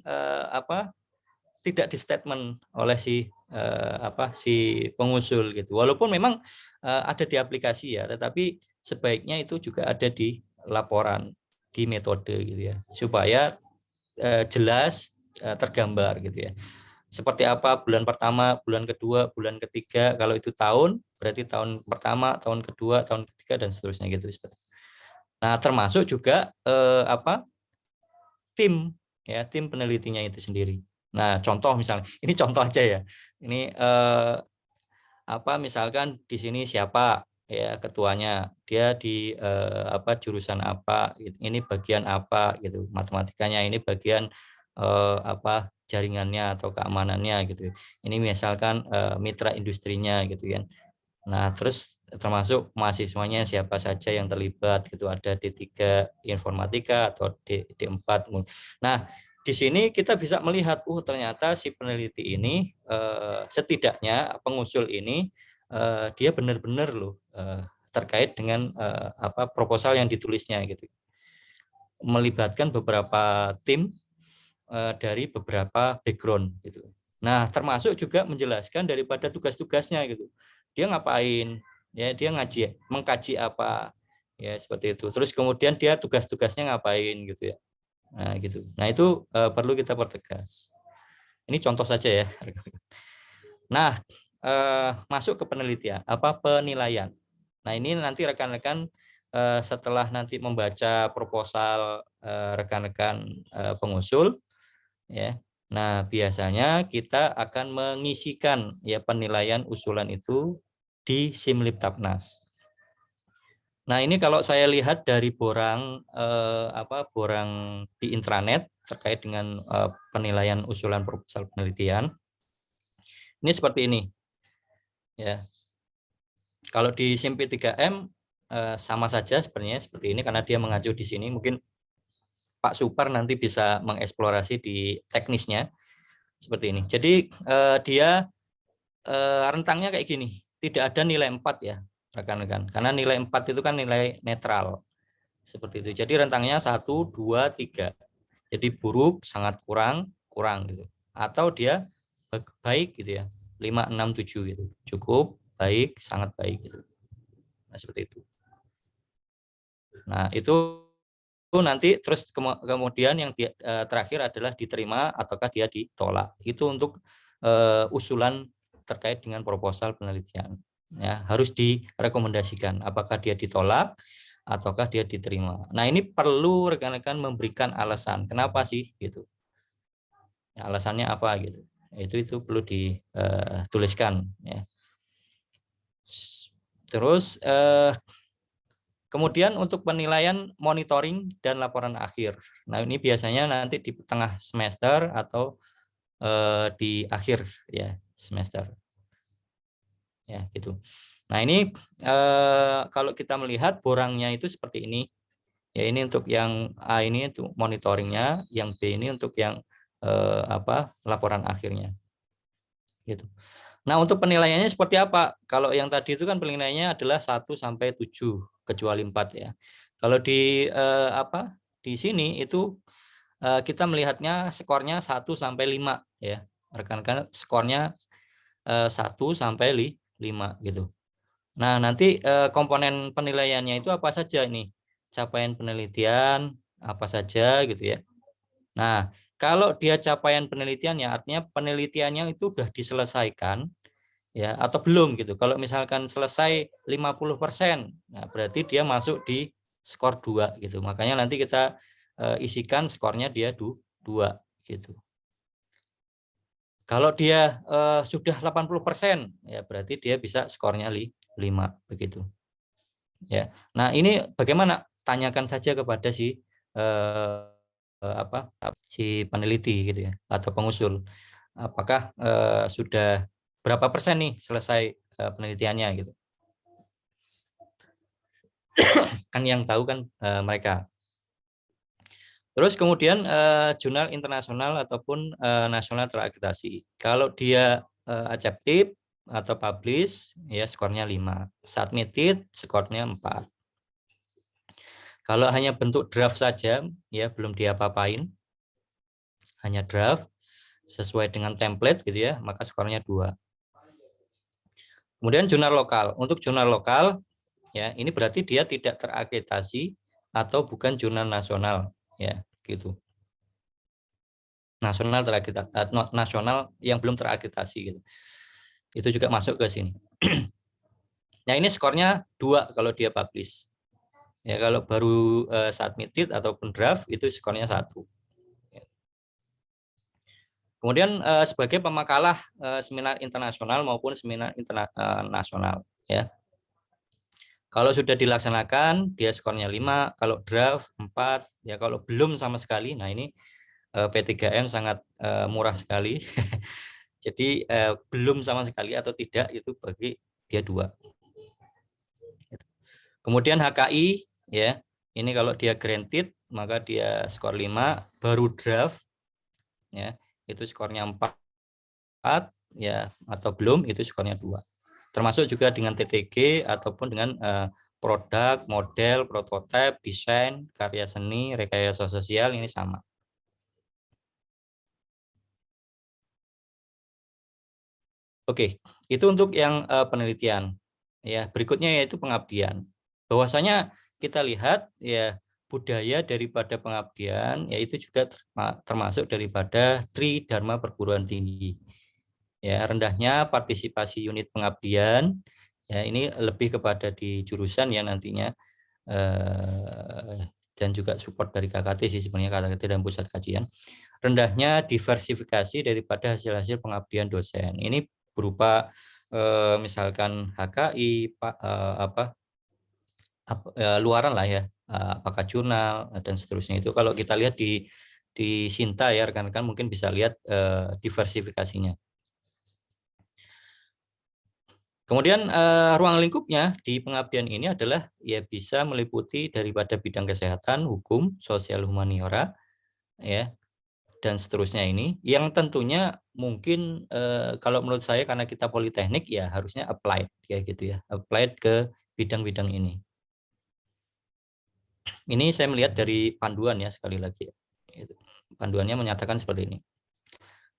tidak di statement oleh si pengusul gitu. Walaupun memang ada di aplikasi ya, tetapi sebaiknya itu juga ada di laporan di metode gitu ya, supaya jelas tergambar gitu ya. Seperti apa bulan pertama, bulan kedua, bulan ketiga. Kalau itu tahun, berarti tahun pertama, tahun kedua, tahun ketiga dan seterusnya gitu. Nah, termasuk juga tim penelitinya itu sendiri. Nah, contoh misalnya, ini contoh aja ya. Ini misalkan di sini siapa ya ketuanya, dia di jurusan apa, ini bagian apa gitu, matematikanya, ini bagian jaringannya atau keamanannya gitu. Ini misalkan mitra industrinya gitu kan. Nah, terus termasuk mahasiswanya siapa saja yang terlibat gitu, ada D3 informatika atau D4. Nah, di sini kita bisa melihat ternyata si peneliti ini setidaknya pengusul ini dia benar-benar loh terkait dengan proposal yang ditulisnya gitu. melibatkan beberapa tim dari beberapa background gitu. Nah, termasuk juga menjelaskan daripada tugas-tugasnya gitu. Dia ngapain? Ya, dia mengkaji apa? Ya, seperti itu. Terus kemudian dia tugas-tugasnya ngapain gitu ya. Nah, gitu. Nah, itu perlu kita pertegas. Ini contoh saja ya. Nah, masuk ke penilaian. Nah, ini nanti rekan-rekan setelah nanti membaca proposal rekan-rekan pengusul, ya. Nah, biasanya kita akan mengisikan ya penilaian usulan itu di Simliptapnas. Nah, ini kalau saya lihat dari borang di intranet terkait dengan penilaian usulan proposal penelitian, ini seperti ini. Ya. Kalau di SIMP 3M sama saja sebenarnya seperti ini karena dia mengacu di sini. Mungkin Pak Supar nanti bisa mengeksplorasi di teknisnya seperti ini. Jadi dia rentangnya kayak gini. Tidak ada nilai 4 ya, rekan-rekan. Karena nilai 4 itu kan nilai netral. Seperti itu. Jadi rentangnya 1, 2, 3. Jadi buruk, sangat kurang gitu. Atau dia baik gitu ya. 5, 6, 7 gitu. Cukup, baik, sangat baik gitu. Nah, seperti itu. Nah, itu nanti terus kemudian yang terakhir adalah diterima ataukah dia ditolak. Itu untuk usulan terkait dengan proposal penelitian. Ya, harus direkomendasikan apakah dia ditolak ataukah dia diterima. Nah, ini perlu rekan-rekan memberikan alasan. Kenapa sih gitu? Ya, alasannya apa gitu. Itu perlu dituliskan ya. Terus kemudian untuk penilaian monitoring dan laporan akhir. Nah, ini biasanya nanti di tengah semester atau di akhir ya semester. Ya, gitu. Nah, ini kalau kita melihat borangnya itu seperti ini. Ya, ini untuk yang A ini untuk monitoringnya, yang B ini untuk yang laporan akhirnya. Gitu. Nah, untuk penilaiannya seperti apa? Kalau yang tadi itu kan penilaiannya adalah 1 sampai 7 kecuali 4 ya. Kalau di sini itu kita melihatnya skornya 1 sampai 5 ya. Rekan-rekan skornya 1 sampai 5 gitu. Nah, nanti komponen penilaiannya itu apa saja ini? Capaian penelitian apa saja gitu ya. Nah, kalau dia capaian penelitiannya artinya penelitiannya itu sudah diselesaikan ya atau belum gitu. Kalau misalkan selesai 50%, nah berarti dia masuk di skor 2 gitu. Makanya nanti kita isikan skornya dia 2 gitu. Kalau dia sudah 80%, ya berarti dia bisa skornya 5 begitu. Ya. Nah, ini bagaimana? Tanyakan saja kepada si peneliti gitu ya atau pengusul. Apakah sudah berapa persen nih selesai penelitiannya gitu. Kan yang tahu kan mereka. Terus kemudian jurnal internasional ataupun nasional terakreditasi. Kalau dia accepted atau publish ya skornya 5. Submitted skornya 4. Kalau hanya bentuk draft saja ya belum diapa-apain. Hanya draft sesuai dengan template gitu ya, maka skornya 2. Kemudian jurnal lokal. Untuk jurnal lokal ya ini berarti dia tidak terakreditasi atau bukan jurnal nasional ya gitu. Nasional yang belum terakreditasi gitu. Itu juga masuk ke sini. Nah, ini skornya 2 kalau dia publish. Ya, kalau baru submitted ataupun draft itu skornya 1. Kemudian sebagai pemakalah seminar internasional maupun seminar nasional ya. Kalau sudah dilaksanakan dia skornya 5, kalau draft 4, ya kalau belum sama sekali. Nah, ini P3M sangat murah sekali. Jadi belum sama sekali atau tidak itu bagi dia 2. Kemudian HKI ya. Ini kalau dia granted maka dia skor 5, baru draft ya. Itu skornya 4 ya atau belum itu skornya 2. Termasuk juga dengan TTG ataupun dengan produk, model, prototipe, desain, karya seni, rekayasa sosial ini sama. Oke, itu untuk yang penelitian. Ya, berikutnya yaitu pengabdian. Bahwasanya kita lihat ya budaya daripada pengabdian yaitu juga termasuk daripada Tri Dharma perguruan tinggi. Ya, rendahnya partisipasi unit pengabdian. Ya, ini lebih kepada di jurusan ya nantinya dan juga support dari KKT sih sebenarnya KKT dan pusat kajian. Rendahnya diversifikasi daripada hasil-hasil pengabdian dosen. Ini berupa misalkan HKI, luaran lah ya, apakah jurnal dan seterusnya itu. Kalau kita lihat di Sinta ya rekan-rekan mungkin bisa lihat diversifikasinya. Kemudian ruang lingkupnya di pengabdian ini adalah ya bisa meliputi daripada bidang kesehatan, hukum, sosial humaniora, ya dan seterusnya ini. Yang tentunya mungkin kalau menurut saya karena kita politeknik ya harusnya applied ya gitu ya, applied ke bidang-bidang ini. Ini saya melihat dari panduan ya sekali lagi. Panduannya menyatakan seperti ini.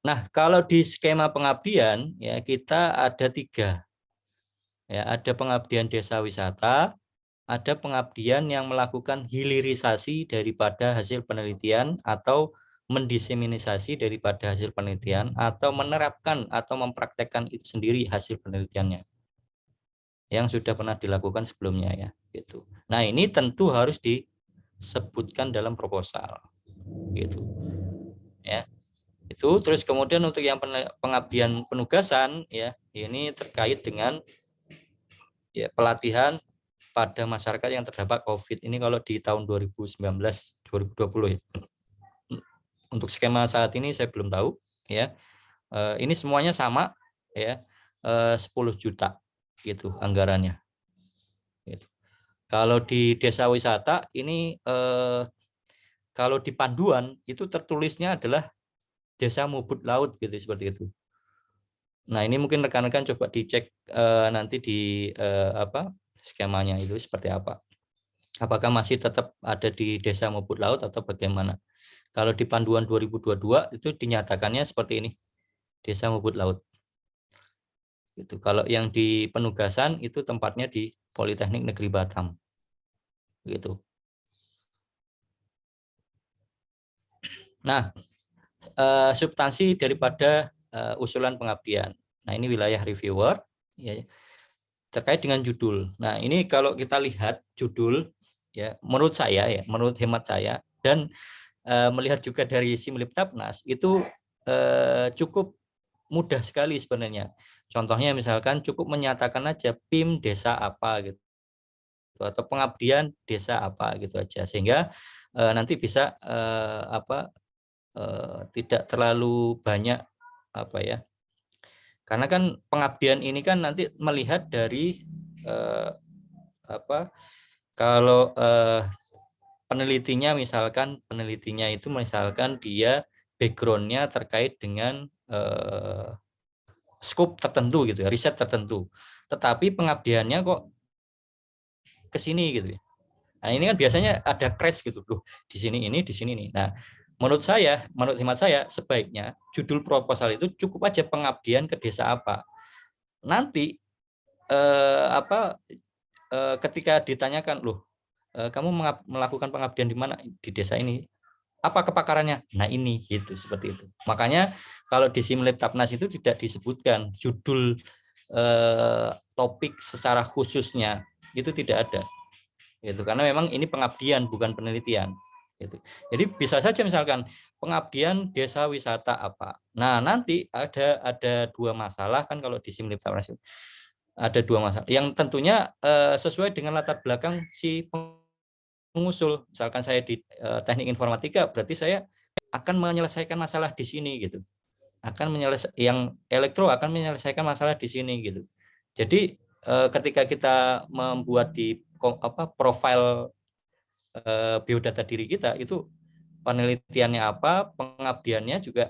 Nah kalau di skema pengabdian ya kita ada 3. Ya, ada pengabdian desa wisata, ada pengabdian yang melakukan hilirisasi daripada hasil penelitian atau mendiseminasi daripada hasil penelitian atau menerapkan atau mempraktekkan itu sendiri hasil penelitiannya yang sudah pernah dilakukan sebelumnya ya gitu. Nah, ini tentu harus disebutkan dalam proposal gitu. Ya. Itu terus kemudian untuk yang pengabdian penugasan ya, ini terkait dengan ya, pelatihan pada masyarakat yang terdampak COVID ini kalau di tahun 2019-2020 ya. Untuk skema saat ini saya belum tahu ya. Ini semuanya sama ya. 10 juta gitu anggarannya. Gitu. Kalau di desa wisata ini kalau di panduan itu tertulisnya adalah desa Mubut Laut gitu seperti itu. Nah, ini mungkin rekan-rekan coba dicek nanti di skemanya itu seperti apa. Apakah masih tetap ada di desa Mubut Laut atau bagaimana? Kalau di panduan 2022 itu dinyatakannya seperti ini, desa Mubut Laut. Gitu. Kalau yang di penugasan itu tempatnya di Politeknik Negeri Batam. Gitu. Nah, substansi daripada usulan pengabdian. Nah, ini wilayah reviewer ya, terkait dengan judul. Nah, ini kalau kita lihat judul ya, menurut saya ya, menurut hemat saya dan melihat juga dari Simliptapnas itu cukup mudah sekali sebenarnya. Contohnya misalkan cukup menyatakan aja PIM desa apa gitu atau pengabdian desa apa gitu aja sehingga nanti bisa tidak terlalu banyak apa ya. Karena kan pengabdian ini kan nanti melihat dari kalau penelitinya itu misalkan dia backgroundnya terkait dengan scope tertentu gitu ya, riset tertentu. Tetapi pengabdiannya kok ke sini gitu ya. Nah, ini kan biasanya ada crash gitu loh. Di sini ini, di sini ini. Nah, menurut hemat saya sebaiknya judul proposal itu cukup aja pengabdian ke desa apa. Nanti ketika ditanyakan loh, kamu melakukan pengabdian di mana? Di desa ini. Apa kepakarannya? Nah, ini gitu seperti itu. Makanya kalau di Simliptapnas itu tidak disebutkan judul topik secara khususnya itu tidak ada. Gitu. Karena memang ini pengabdian bukan penelitian. Gitu. Jadi bisa saja misalkan pengabdian desa wisata apa. Nah, nanti ada 2 masalah kan kalau di Simliptapnas itu. Ada 2 masalah yang tentunya sesuai dengan latar belakang si pengusul. Misalkan saya di teknik informatika, berarti saya akan menyelesaikan masalah di sini gitu. Yang elektro akan menyelesaikan masalah di sini gitu. Jadi ketika kita membuat di profil biodata diri kita itu penelitiannya apa, pengabdiannya juga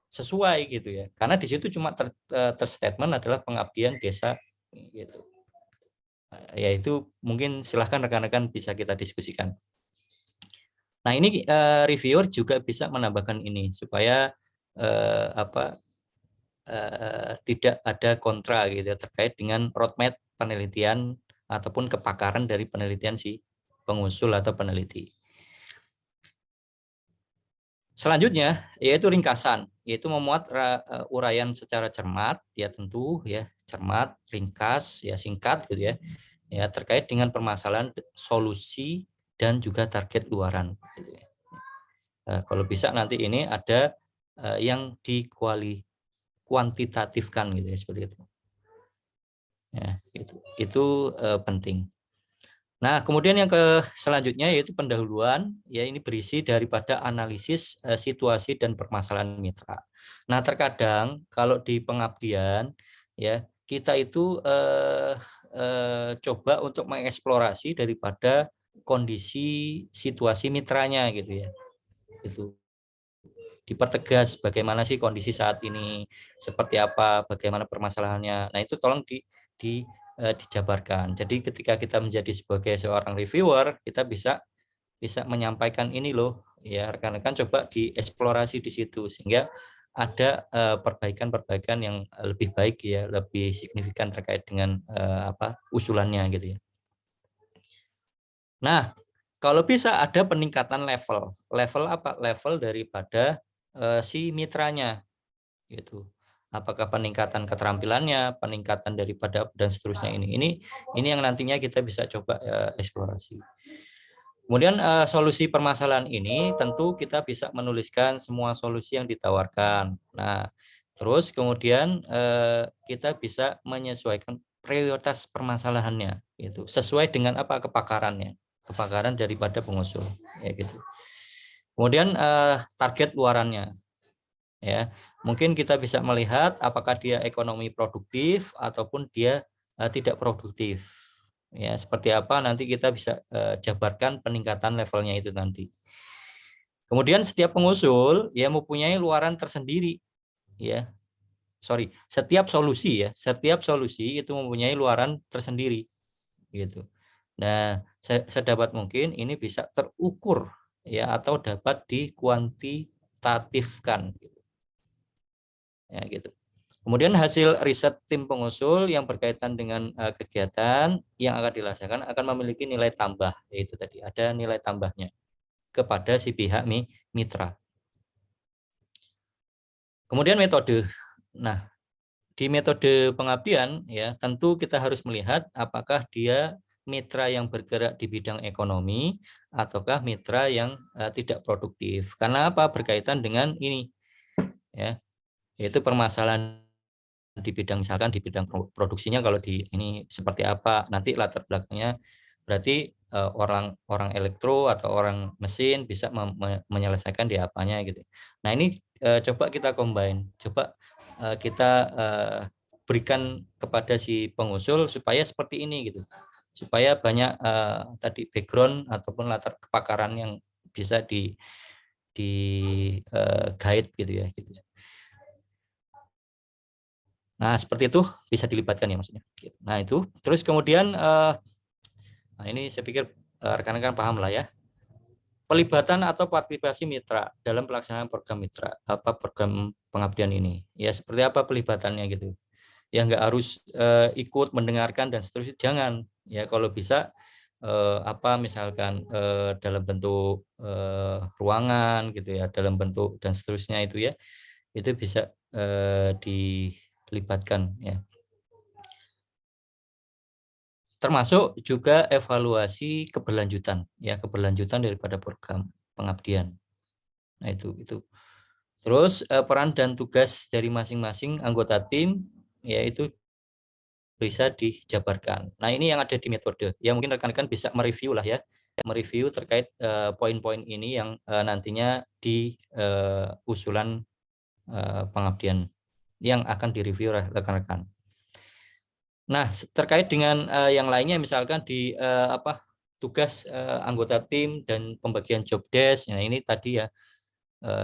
sesuai gitu ya. Karena di situ cuma terstatement adalah pengabdian desa gitu. Ya itu mungkin silahkan rekan-rekan bisa kita diskusikan. Nah ini reviewer juga bisa menambahkan ini supaya tidak ada kontra gitu terkait dengan roadmap penelitian ataupun kepakaran dari penelitian si pengusul atau peneliti. Selanjutnya yaitu ringkasan, yaitu memuat uraian secara cermat, ya tentu ya cermat, ringkas, ya singkat gitu ya terkait dengan permasalahan, solusi dan juga target luaran. Gitu ya. Kalau bisa nanti ini ada yang kuantitatifkan gitu ya seperti itu. Ya, itu penting. Nah, kemudian yang selanjutnya yaitu pendahuluan, ya ini berisi daripada analisis situasi dan permasalahan mitra. Nah, terkadang kalau di pengabdian ya kita itu coba untuk mengeksplorasi daripada kondisi situasi mitranya gitu ya. Itu dipertegas bagaimana sih kondisi saat ini, seperti apa, bagaimana permasalahannya. Nah, itu tolong dijabarkan. Jadi ketika kita menjadi sebagai seorang reviewer, kita bisa menyampaikan ini loh, ya rekan-rekan coba dieksplorasi di situ sehingga ada perbaikan-perbaikan yang lebih baik ya, lebih signifikan terkait dengan usulannya gitu ya. Nah, kalau bisa ada peningkatan level. Level apa? Level daripada si mitranya gitu. Apakah peningkatan keterampilannya, peningkatan daripada dan seterusnya ini yang nantinya kita bisa coba eksplorasi. Kemudian solusi permasalahan ini tentu kita bisa menuliskan semua solusi yang ditawarkan. Nah, terus kemudian kita bisa menyesuaikan prioritas permasalahannya itu sesuai dengan apa kepakaran daripada pengusul ya gitu. Kemudian target luarannya ya. Mungkin kita bisa melihat apakah dia ekonomi produktif ataupun dia tidak produktif. Ya, seperti apa nanti kita bisa jabarkan peningkatan levelnya itu nanti. Kemudian setiap pengusul ya mempunyai luaran tersendiri ya. Setiap solusi itu mempunyai luaran tersendiri gitu. Nah, sedapat mungkin ini bisa terukur ya atau dapat dikuantitatifkan gitu. Ya gitu. Kemudian hasil riset tim pengusul yang berkaitan dengan kegiatan yang akan dilaksanakan akan memiliki nilai tambah, yaitu tadi ada nilai tambahnya kepada si pihak mitra. Kemudian metode. Nah, di metode pengabdian ya tentu kita harus melihat apakah dia mitra yang bergerak di bidang ekonomi ataukah mitra yang tidak produktif. Karena apa? Berkaitan dengan ini ya, yaitu permasalahan di bidang misalkan di bidang produksinya kalau di ini seperti apa, nanti latar belakangnya berarti orang elektro atau orang mesin bisa menyelesaikan di apanya gitu. Nah, ini coba kita combine, coba kita berikan kepada si pengusul supaya seperti ini gitu. Supaya banyak tadi background ataupun latar kepakaran yang bisa di guide gitu ya gitu. Nah, seperti itu bisa dilibatkan ya maksudnya. Nah, itu. Terus kemudian nah ini saya pikir rekan-rekan paham lah ya. Pelibatan atau partisipasi mitra dalam pelaksanaan program mitra, program pengabdian ini. Ya, seperti apa pelibatannya gitu. Ya nggak harus ikut mendengarkan dan seterusnya, jangan. Ya, kalau bisa misalkan dalam bentuk ruangan gitu ya, dalam bentuk dan seterusnya itu ya. Itu bisa dilibatkan ya. Termasuk juga evaluasi keberlanjutan ya, keberlanjutan daripada program pengabdian. Nah, itu. Terus peran dan tugas dari masing-masing anggota tim yaitu bisa dijabarkan. Nah, ini yang ada di metode. Ya mungkin rekan-rekan bisa mereview lah ya, mereview terkait poin-poin ini yang nantinya di usulan pengabdian yang akan direview rekan-rekan. Nah, terkait dengan yang lainnya misalkan di tugas anggota tim dan pembagian job desk. Nah, ini tadi ya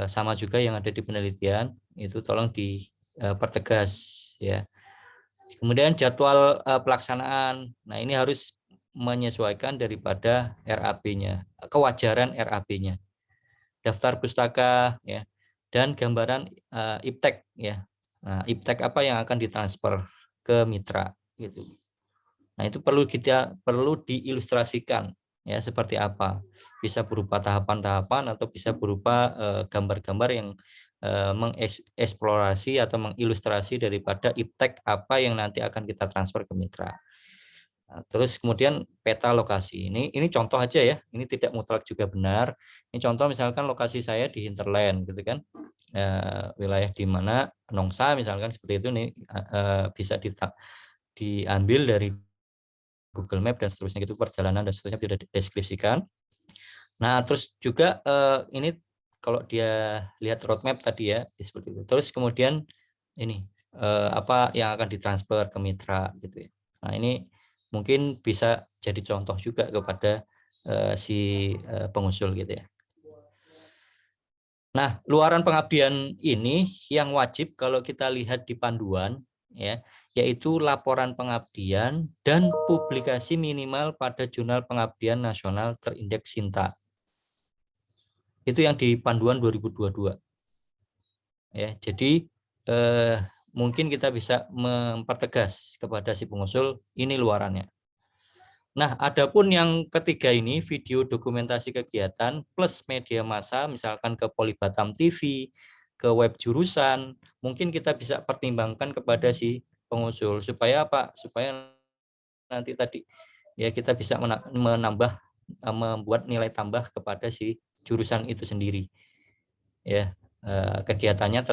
sama juga yang ada di penelitian, itu tolong dipertegas ya. Kemudian jadwal pelaksanaan. Nah, ini harus menyesuaikan daripada RAP-nya, kewajaran RAP-nya. Daftar pustaka ya, dan gambaran iptek ya. Nah, iptek apa yang akan ditransfer ke mitra gitu. Nah, itu perlu diilustrasikan ya, seperti apa. Bisa berupa tahapan-tahapan atau bisa berupa gambar-gambar yang mengeksplorasi atau mengilustrasi daripada iptek apa yang nanti akan kita transfer ke mitra. Nah, terus kemudian peta lokasi. Ini contoh aja ya. Ini tidak mutlak juga benar. Ini contoh misalkan lokasi saya di hinterland gitu kan. Wilayah di mana Nongsa misalkan seperti itu nih, bisa diambil dari Google Map dan seterusnya gitu, perjalanan dan seterusnya tidak dideskripsikan. Nah, terus juga ini kalau dia lihat roadmap tadi ya seperti itu. Terus kemudian ini apa yang akan ditransfer ke mitra gitu ya. Nah, ini mungkin bisa jadi contoh juga kepada si pengusul gitu ya. Nah, luaran pengabdian ini yang wajib kalau kita lihat di panduan ya, yaitu laporan pengabdian dan publikasi minimal pada Jurnal Pengabdian Nasional terindeks Sinta. Itu yang di panduan 2022. Ya, jadi mungkin kita bisa mempertegas kepada si pengusul ini luarannya. Nah, adapun yang ketiga ini video dokumentasi kegiatan plus media massa, misalkan ke Polibatam TV, ke web jurusan, mungkin kita bisa pertimbangkan kepada si pengusul supaya apa? Supaya nanti tadi ya kita bisa menambah, membuat nilai tambah kepada si jurusan itu sendiri. Ya, kegiatannya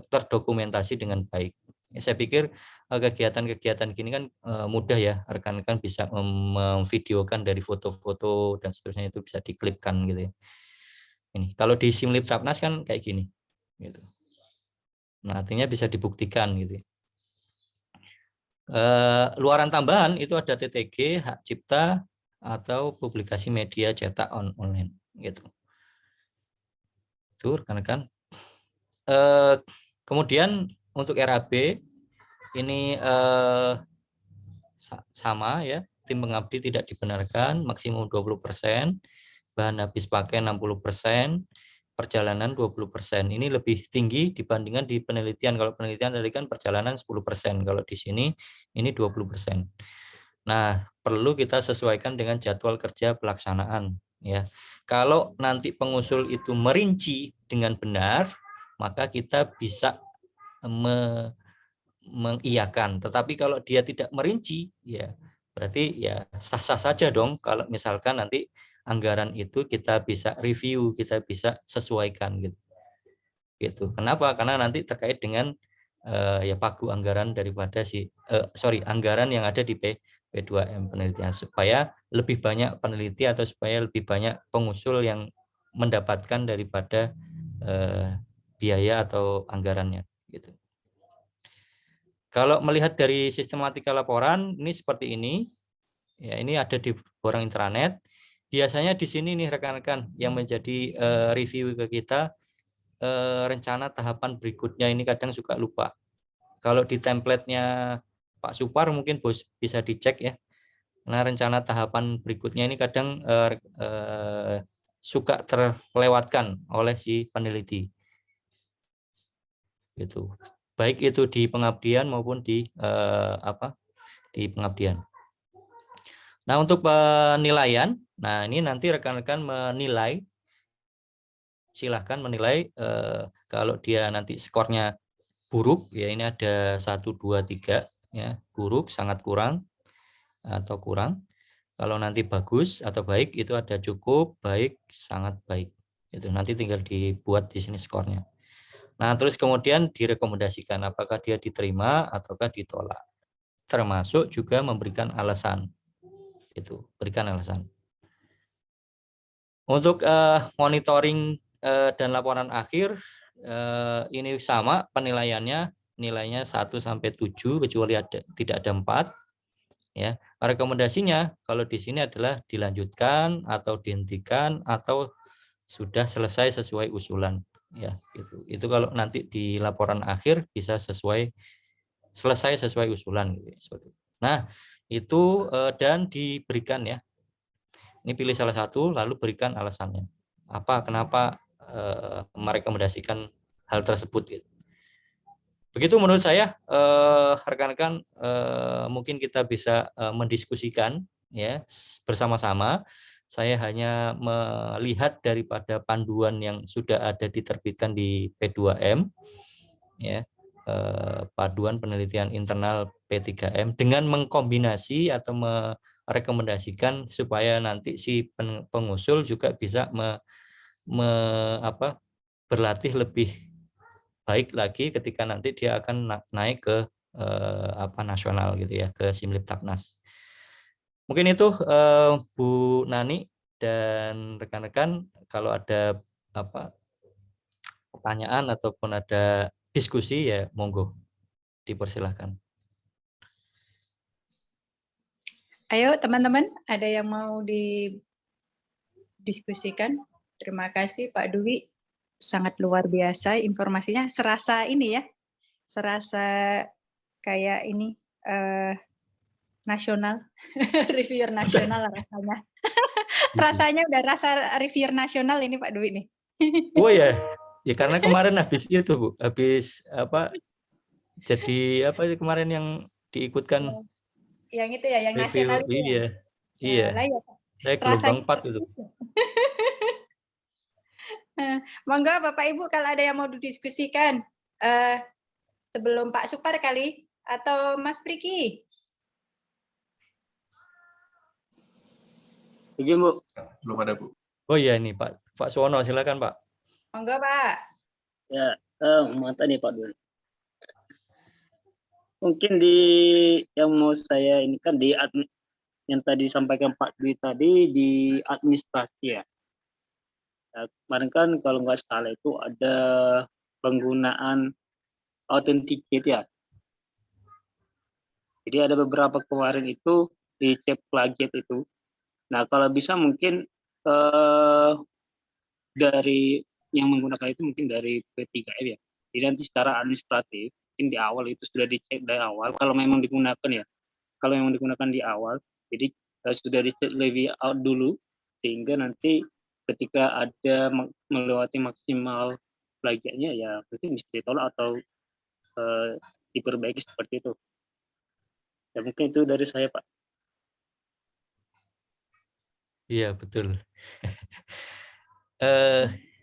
terdokumentasi dengan baik. Saya pikir kegiatan-kegiatan gini kan mudah ya, rekan-rekan bisa memvideokan dari foto-foto dan seterusnya, itu bisa diklipkan gitu ya. Ini kalau di Simlip Sapnas kan kayak gini gitu. Nah, artinya bisa dibuktikan gitu. Luaran tambahan itu ada TTG, hak cipta, atau publikasi media cetak online gitu. Itu rekan-rekan. Kemudian untuk RAB ini sama ya, tim pengabdi tidak dibenarkan, maksimum 20%, bahan habis pakai 60%, perjalanan 20%. Ini lebih tinggi dibandingkan di penelitian. Kalau penelitian tadi kan perjalanan 10%, kalau di sini ini 20%. Nah, perlu kita sesuaikan dengan jadwal kerja pelaksanaan ya. Kalau nanti pengusul itu merinci dengan benar, maka kita bisa mengiyakan. Tetapi kalau dia tidak merinci, ya berarti ya sah-sah saja dong kalau misalkan nanti anggaran itu kita bisa review, kita bisa sesuaikan gitu. Gitu. Kenapa? Karena nanti terkait dengan ya pagu anggaran daripada anggaran yang ada di P2M penelitian, supaya lebih banyak peneliti atau supaya lebih banyak pengusul yang mendapatkan daripada biaya atau anggarannya gitu. Kalau melihat dari sistematika laporan ini seperti ini. Ya, ini ada di borang intranet. Biasanya di sini nih rekan-rekan yang menjadi review ke kita, rencana tahapan berikutnya ini kadang suka lupa. Kalau di template-nya Pak Supar mungkin bisa dicek ya. Nah, rencana tahapan berikutnya ini kadang suka terlewatkan oleh si peneliti. Gitu. Baik itu di pengabdian maupun di di pengabdian. Nah, untuk penilaian, nah ini nanti rekan-rekan menilai, silahkan menilai kalau dia nanti skornya buruk, ya ini ada 1, 2, 3, ya buruk, sangat kurang, atau kurang. Kalau nanti bagus atau baik itu ada cukup, baik, sangat baik. Itu nanti tinggal dibuat di sini skornya. Nah, terus kemudian direkomendasikan apakah dia diterima ataukah ditolak. Termasuk juga memberikan alasan. Itu, berikan alasan. Untuk monitoring dan laporan akhir ini sama penilaiannya, nilainya 1 sampai 7 kecuali tidak ada 4 ya. Rekomendasinya kalau di sini adalah dilanjutkan atau dihentikan atau sudah selesai sesuai usulan ya gitu. Itu kalau nanti di laporan akhir bisa sesuai selesai sesuai usulan gitu ya, seperti itu. Nah, itu dan diberikan ya. Ini pilih salah satu lalu berikan alasannya. Kenapa merekomendasikan hal tersebut gitu. Begitu menurut saya, rekan-rekan, mungkin kita bisa mendiskusikan ya bersama-sama. Saya hanya melihat daripada panduan yang sudah ada diterbitkan di P2M, ya, panduan penelitian internal P3M dengan mengkombinasi atau merekomendasikan supaya nanti si pengusul juga bisa berlatih lebih baik lagi ketika nanti dia akan naik ke nasional gitu ya, ke Simliptaknas. Mungkin itu Bu Nani dan rekan-rekan, kalau ada pertanyaan ataupun ada diskusi ya monggo dipersilahkan. Ayo teman-teman, ada yang mau didiskusikan? Terima kasih Pak Dwi, sangat luar biasa informasinya. Serasa ini ya, serasa kayak ini nasional, reviewer nasional rasanya. Rasanya udah rasa reviewer nasional ini Pak Dwi nih. Oh ya, ya karena kemarin habis itu Bu, habis jadi kemarin yang diikutkan. Yang itu ya, yang review, nasional itu. Iya, Ya. iya. Lah ya, Saya gelombang 4 itu. Monggo Bapak Ibu kalau ada yang mau didiskusikan sebelum Pak Supar kali atau Mas Priki. Izin Bu. Belum ada Bu. Oh iya ini Pak Suwono, silakan Pak. Monggo Pak. Ya, mata nih Pak Dwi. Mungkin yang mau saya ini kan yang tadi sampaikan Pak Dwi tadi di administrasi ya. Kemarin kan kalau nggak salah itu ada penggunaan authenticate ya. Jadi ada beberapa kemarin itu dicek plagiat itu. Nah kalau bisa mungkin dari yang menggunakan itu mungkin dari P3M ya. Jadi nanti secara administratif mungkin di awal itu sudah dicek dari awal kalau memang digunakan ya. Kalau memang digunakan di awal, jadi sudah dicek lebih out dulu sehingga nanti ketika ada melewati maksimal plagiatnya ya mungkin bisa ditolak atau diperbaiki seperti itu. Ya mungkin itu dari saya Pak. Iya betul.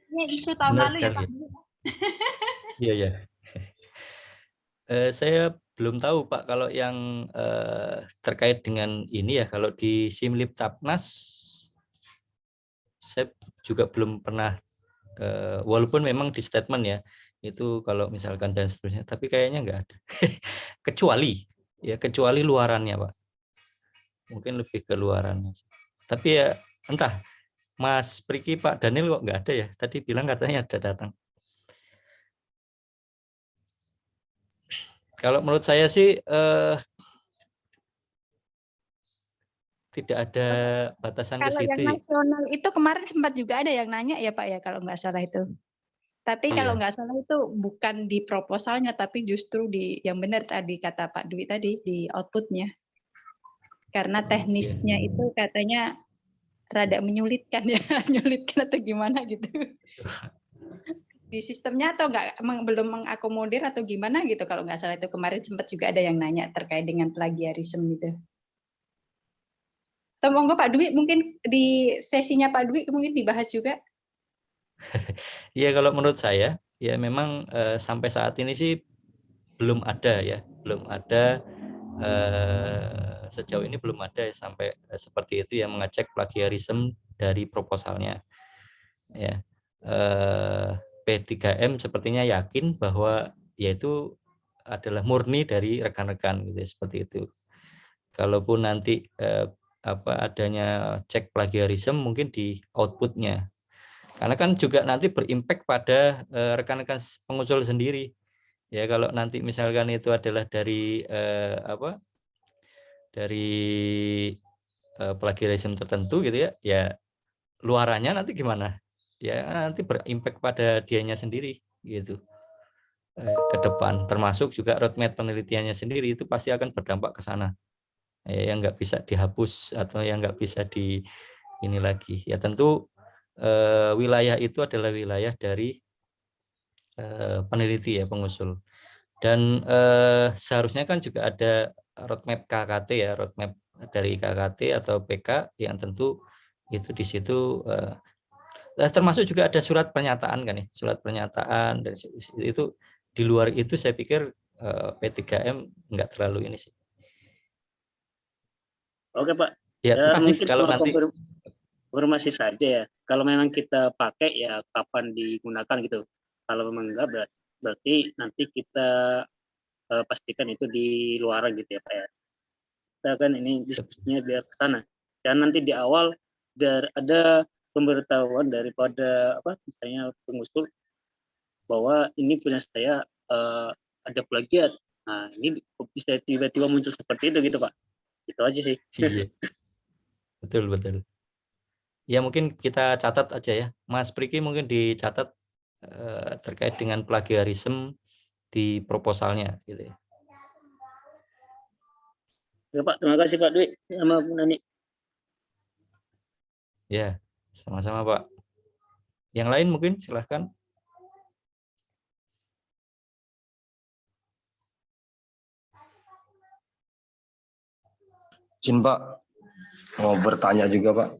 Ini isu tahun lalu ya Pak. Iya ya. Saya belum tahu Pak kalau yang terkait dengan ini ya, kalau di Simliptaknas saya juga belum pernah, walaupun memang di statement ya itu kalau misalkan dan seterusnya, tapi kayaknya nggak ada. kecuali luarannya Pak, mungkin lebih ke luarannya. Tapi ya entah, Mas Priki, Pak Daniel kok nggak ada ya, tadi bilang katanya ada datang. Kalau menurut saya sih tidak ada batasan ke Kalau situ. yang nasional itu kemarin sempat juga ada yang nanya ya Pak ya kalau nggak salah itu. Tapi Iya. kalau nggak salah itu bukan di proposalnya tapi justru di yang benar tadi kata Pak Dwi tadi di outputnya. Karena teknisnya itu katanya rada menyulitkan ya, menyulitkan atau gimana gitu. Di sistemnya atau belum mengakomodir atau gimana gitu kalau nggak salah itu kemarin sempat juga ada yang nanya terkait dengan plagiarisme gitu. Atau monggo Pak Dwi mungkin di sesinya Pak Dwi mungkin dibahas juga. Iya kalau menurut saya ya memang sampai saat ini sih belum ada ya, sejauh ini belum ada sampai seperti itu yang mengecek plagiarisme dari proposalnya. Ya. P3M sepertinya yakin bahwa yaitu adalah murni dari rekan-rekan gitu ya, seperti itu. Kalaupun nanti adanya cek plagiarisme mungkin di outputnya, karena kan juga nanti berimpact pada rekan-rekan pengusul sendiri ya. Kalau nanti misalkan itu adalah dari plagiarisme tertentu gitu ya, ya luarannya nanti gimana ya, nanti berimpact pada dianya sendiri gitu. ke depan, termasuk juga roadmap penelitiannya sendiri itu pasti akan berdampak ke sana, yang nggak bisa dihapus atau yang nggak bisa di ini lagi. Ya tentu wilayah itu adalah wilayah dari peneliti ya, pengusul. Dan seharusnya kan juga ada roadmap KKT ya, roadmap dari KKT atau PK yang tentu itu di situ termasuk juga ada surat pernyataan kan ya, surat pernyataan, dan itu di luar itu saya pikir P3M nggak terlalu ini sih. Oke Pak, Ya, ya entah sih mungkin kalau mau nanti konfirmasi saja ya. Kalau memang kita pakai ya kapan digunakan gitu. Kalau memang enggak berarti nanti kita pastikan itu di luaran gitu ya Pak ya. Kita kan ini diskusinya biar ke sana. Dan nanti di awal ada pemberitahuan daripada misalnya pengusul bahwa ini punya saya ada plagiat. Nah, ini bisa tiba-tiba muncul seperti itu gitu Pak. Itu aja sih. iya. Betul. Ya mungkin kita catat aja ya, Mas Priki mungkin dicatat terkait dengan plagiarisme di proposalnya gitu ya. Ya Pak, terima kasih Pak Dwi sama Bu Nani. Ya, sama-sama Pak. Yang lain mungkin silahkan. Izin Pak, mau bertanya juga Pak,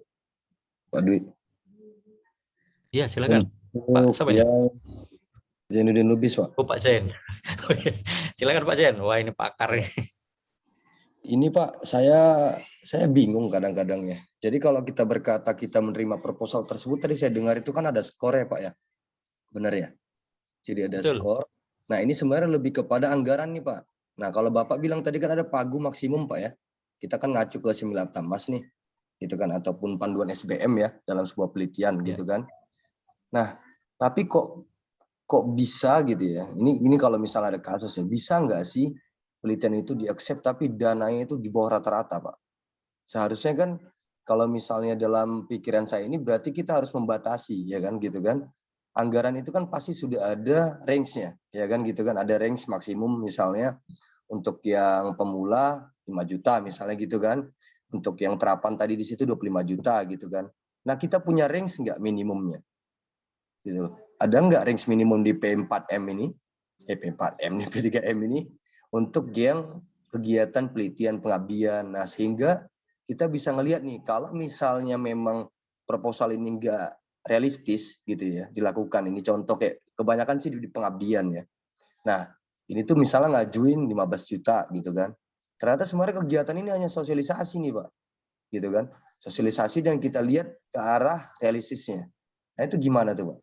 Pak Dwi. Iya silakan. Pak siapa ya? Zainuddin Lubis Pak. Oh Pak Zain. Silakan Pak Zain. Wah ini pakar nih. Ini Pak, saya bingung kadang-kadang ya. Jadi kalau kita berkata kita menerima proposal tersebut, tadi saya dengar itu kan ada skor ya Pak ya, benar ya? Jadi ada Betul. skor. Nah ini sebenarnya lebih kepada anggaran nih Pak. Nah kalau Bapak bilang tadi kan ada pagu maksimum Pak ya. Kita kan ngacu ke Similabtamas nih, gitu kan, ataupun panduan SBM ya dalam sebuah penelitian gitu kan. Nah tapi kok bisa gitu ya? Ini kalau misalnya ada kasus ya, bisa nggak sih penelitian itu di-accept tapi dananya itu di bawah rata-rata Pak? Seharusnya kan kalau misalnya dalam pikiran saya ini berarti kita harus membatasi ya kan gitu kan. Anggaran itu kan pasti sudah ada range-nya ya kan gitu kan, ada range maksimum misalnya untuk yang pemula 5 juta misalnya gitu kan. Untuk yang terapan tadi di situ 25 juta gitu kan. Nah, kita punya range nggak minimumnya? Gitu. Ada nggak range minimum di P4M ini? P4M nih, P3M ini untuk yang kegiatan penelitian pengabdian. Nah, sehingga kita bisa ngelihat nih kalau misalnya memang proposal ini enggak realistis gitu ya dilakukan, ini contoh kayak kebanyakan sih di pengabdian ya. Nah, ini tuh misalnya ngajuin 15 juta gitu kan. Ternyata sebenarnya kegiatan ini hanya sosialisasi nih, Pak. Gitu kan. Sosialisasi dan kita lihat ke arah realistisnya. Nah, itu gimana tuh, Pak?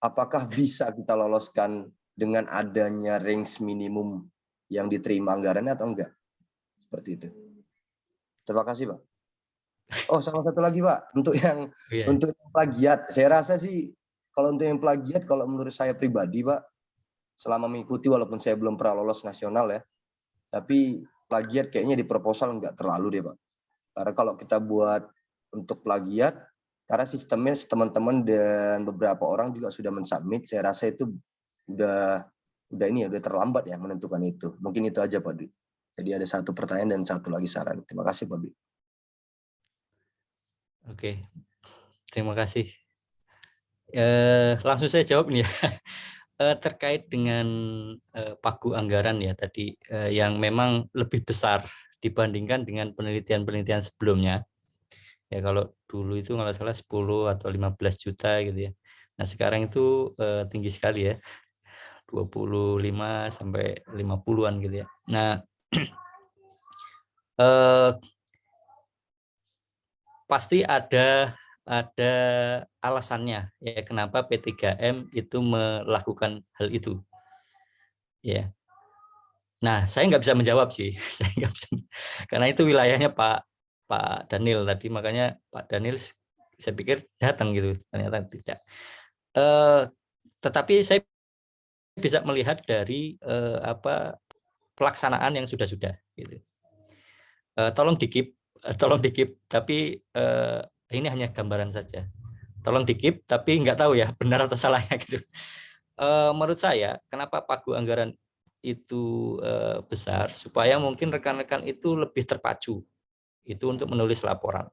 Apakah bisa kita loloskan dengan adanya range minimum yang diterima anggarannya atau enggak? Seperti itu. Terima kasih, Pak. Oh, sama satu lagi, Pak, untuk yang untuk plagiat. Saya rasa sih kalau untuk yang plagiat, kalau menurut saya pribadi, Pak, selama mengikuti walaupun saya belum pernah lolos nasional ya, tapi plagiat kayaknya di proposal enggak terlalu deh, Pak. Karena kalau kita buat untuk plagiat, karena sistemnya teman-teman dan beberapa orang juga sudah mensubmit, saya rasa itu udah ini ya, udah terlambat ya menentukan itu. Mungkin itu aja Pak Dwi. Jadi ada satu pertanyaan dan satu lagi saran. Terima kasih Pak Dwi. Oke, terima kasih. Langsung saya jawab nih ya. Terkait dengan pagu anggaran ya tadi yang memang lebih besar dibandingkan dengan penelitian-penelitian sebelumnya. Ya kalau dulu itu nggak salah 10 atau 15 juta gitu ya. Nah sekarang itu tinggi sekali ya. 25 sampai 50-an gitu ya. Nah pasti ada alasannya ya kenapa P3M itu melakukan hal itu. Ya. Nah, saya nggak bisa menjawab sih. Saya nggak bisa, karena itu wilayahnya Pak Daniel tadi, makanya Pak Daniel saya pikir datang gitu, ternyata tidak. Tetapi saya bisa melihat dari pelaksanaan yang sudah gitu. Tolong dikip, tapi ini hanya gambaran saja. Tolong dikip, tapi nggak tahu ya benar atau salahnya gitu. menurut saya kenapa pagu anggaran itu besar, supaya mungkin rekan-rekan itu lebih terpacu itu untuk menulis laporan,